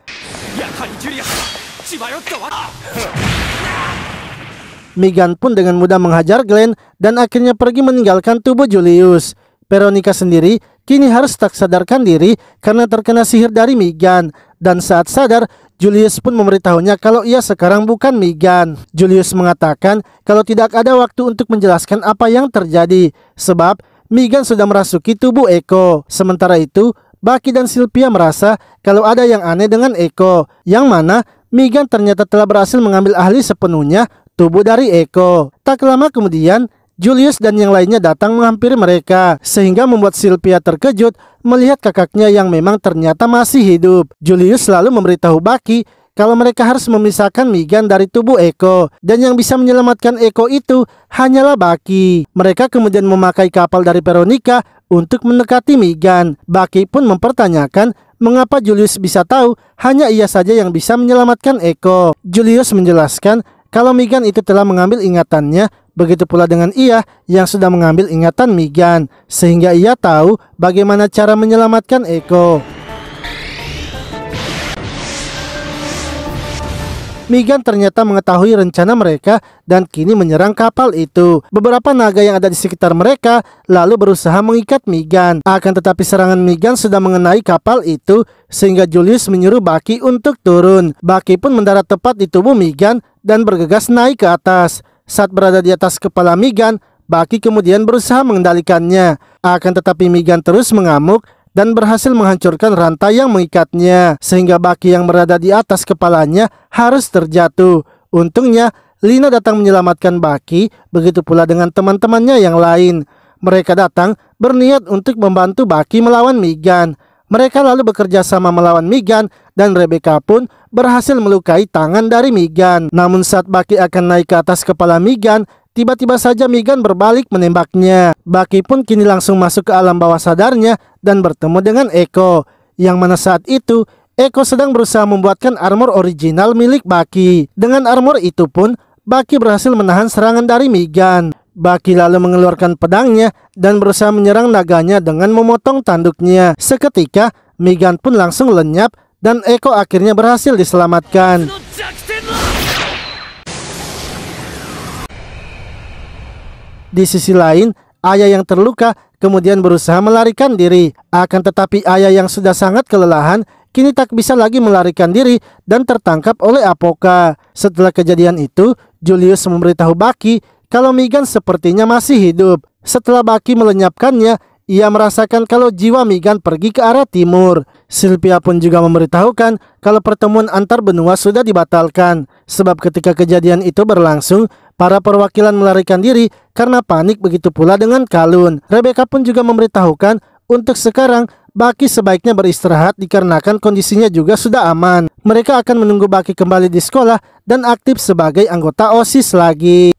Megan pun dengan mudah menghajar Glenn dan akhirnya pergi meninggalkan tubuh Julius. Veronica sendiri kini harus tak sadarkan diri karena terkena sihir dari Megan. Dan saat sadar, Julius pun memberitahunya kalau ia sekarang bukan Megan. Julius mengatakan kalau tidak ada waktu untuk menjelaskan apa yang terjadi, sebab Megan sudah merasuki tubuh Eko. Sementara itu, Baki dan Sylvia merasa kalau ada yang aneh dengan Eko, yang mana Megan ternyata telah berhasil mengambil alih sepenuhnya tubuh dari Eko. Tak lama kemudian, Julius dan yang lainnya datang menghampiri mereka, sehingga membuat Sylvia terkejut melihat kakaknya yang memang ternyata masih hidup. Julius lalu memberitahu Baki kalau mereka harus memisahkan Megan dari tubuh Eko, dan yang bisa menyelamatkan Eko itu hanyalah Baki. Mereka kemudian memakai kapal dari Veronica untuk mendekati Megan. Baki pun mempertanyakan mengapa Julius bisa tahu hanya ia saja yang bisa menyelamatkan Eko. Julius menjelaskan kalau Megan itu telah mengambil ingatannya, begitu pula dengan ia yang sudah mengambil ingatan Megan, sehingga ia tahu bagaimana cara menyelamatkan Eko. Megan ternyata mengetahui rencana mereka dan kini menyerang kapal itu. Beberapa naga yang ada di sekitar mereka lalu berusaha mengikat Megan. Akan tetapi serangan Megan sudah mengenai kapal itu sehingga Julius menyuruh Baki untuk turun. Baki pun mendarat tepat di tubuh Megan dan bergegas naik ke atas. Saat berada di atas kepala Megan, Baki kemudian berusaha mengendalikannya. Akan tetapi Megan terus mengamuk dan berhasil menghancurkan rantai yang mengikatnya, sehingga Baki yang berada di atas kepalanya harus terjatuh. Untungnya, Lina datang menyelamatkan Baki, begitu pula dengan teman-temannya yang lain. Mereka datang berniat untuk membantu Baki melawan Megan. Mereka lalu bekerja sama melawan Megan, dan Rebecca pun berhasil melukai tangan dari Megan. Namun saat Baki akan naik ke atas kepala Megan, tiba-tiba saja Megan berbalik menembaknya. Baki pun kini langsung masuk ke alam bawah sadarnya dan bertemu dengan Eko, yang mana saat itu Eko sedang berusaha membuatkan armor original milik Baki. Dengan armor itu pun Baki berhasil menahan serangan dari Megan. Baki lalu mengeluarkan pedangnya dan berusaha menyerang naganya dengan memotong tanduknya. Seketika Megan pun langsung lenyap dan Eko akhirnya berhasil diselamatkan. Di sisi lain, ayah yang terluka kemudian berusaha melarikan diri. Akan tetapi ayah yang sudah sangat kelelahan kini tak bisa lagi melarikan diri dan tertangkap oleh Apoka. Setelah kejadian itu, Julius memberitahu Baki kalau Megan sepertinya masih hidup. Setelah Baki melenyapkannya, ia merasakan kalau jiwa Megan pergi ke arah timur. Sylvia pun juga memberitahukan kalau pertemuan antar benua sudah dibatalkan, sebab ketika kejadian itu berlangsung, para perwakilan melarikan diri karena panik, begitu pula dengan Kalun. Rebecca pun juga memberitahukan untuk sekarang Baki sebaiknya beristirahat dikarenakan kondisinya juga sudah aman. Mereka akan menunggu Baki kembali di sekolah dan aktif sebagai anggota OSIS lagi.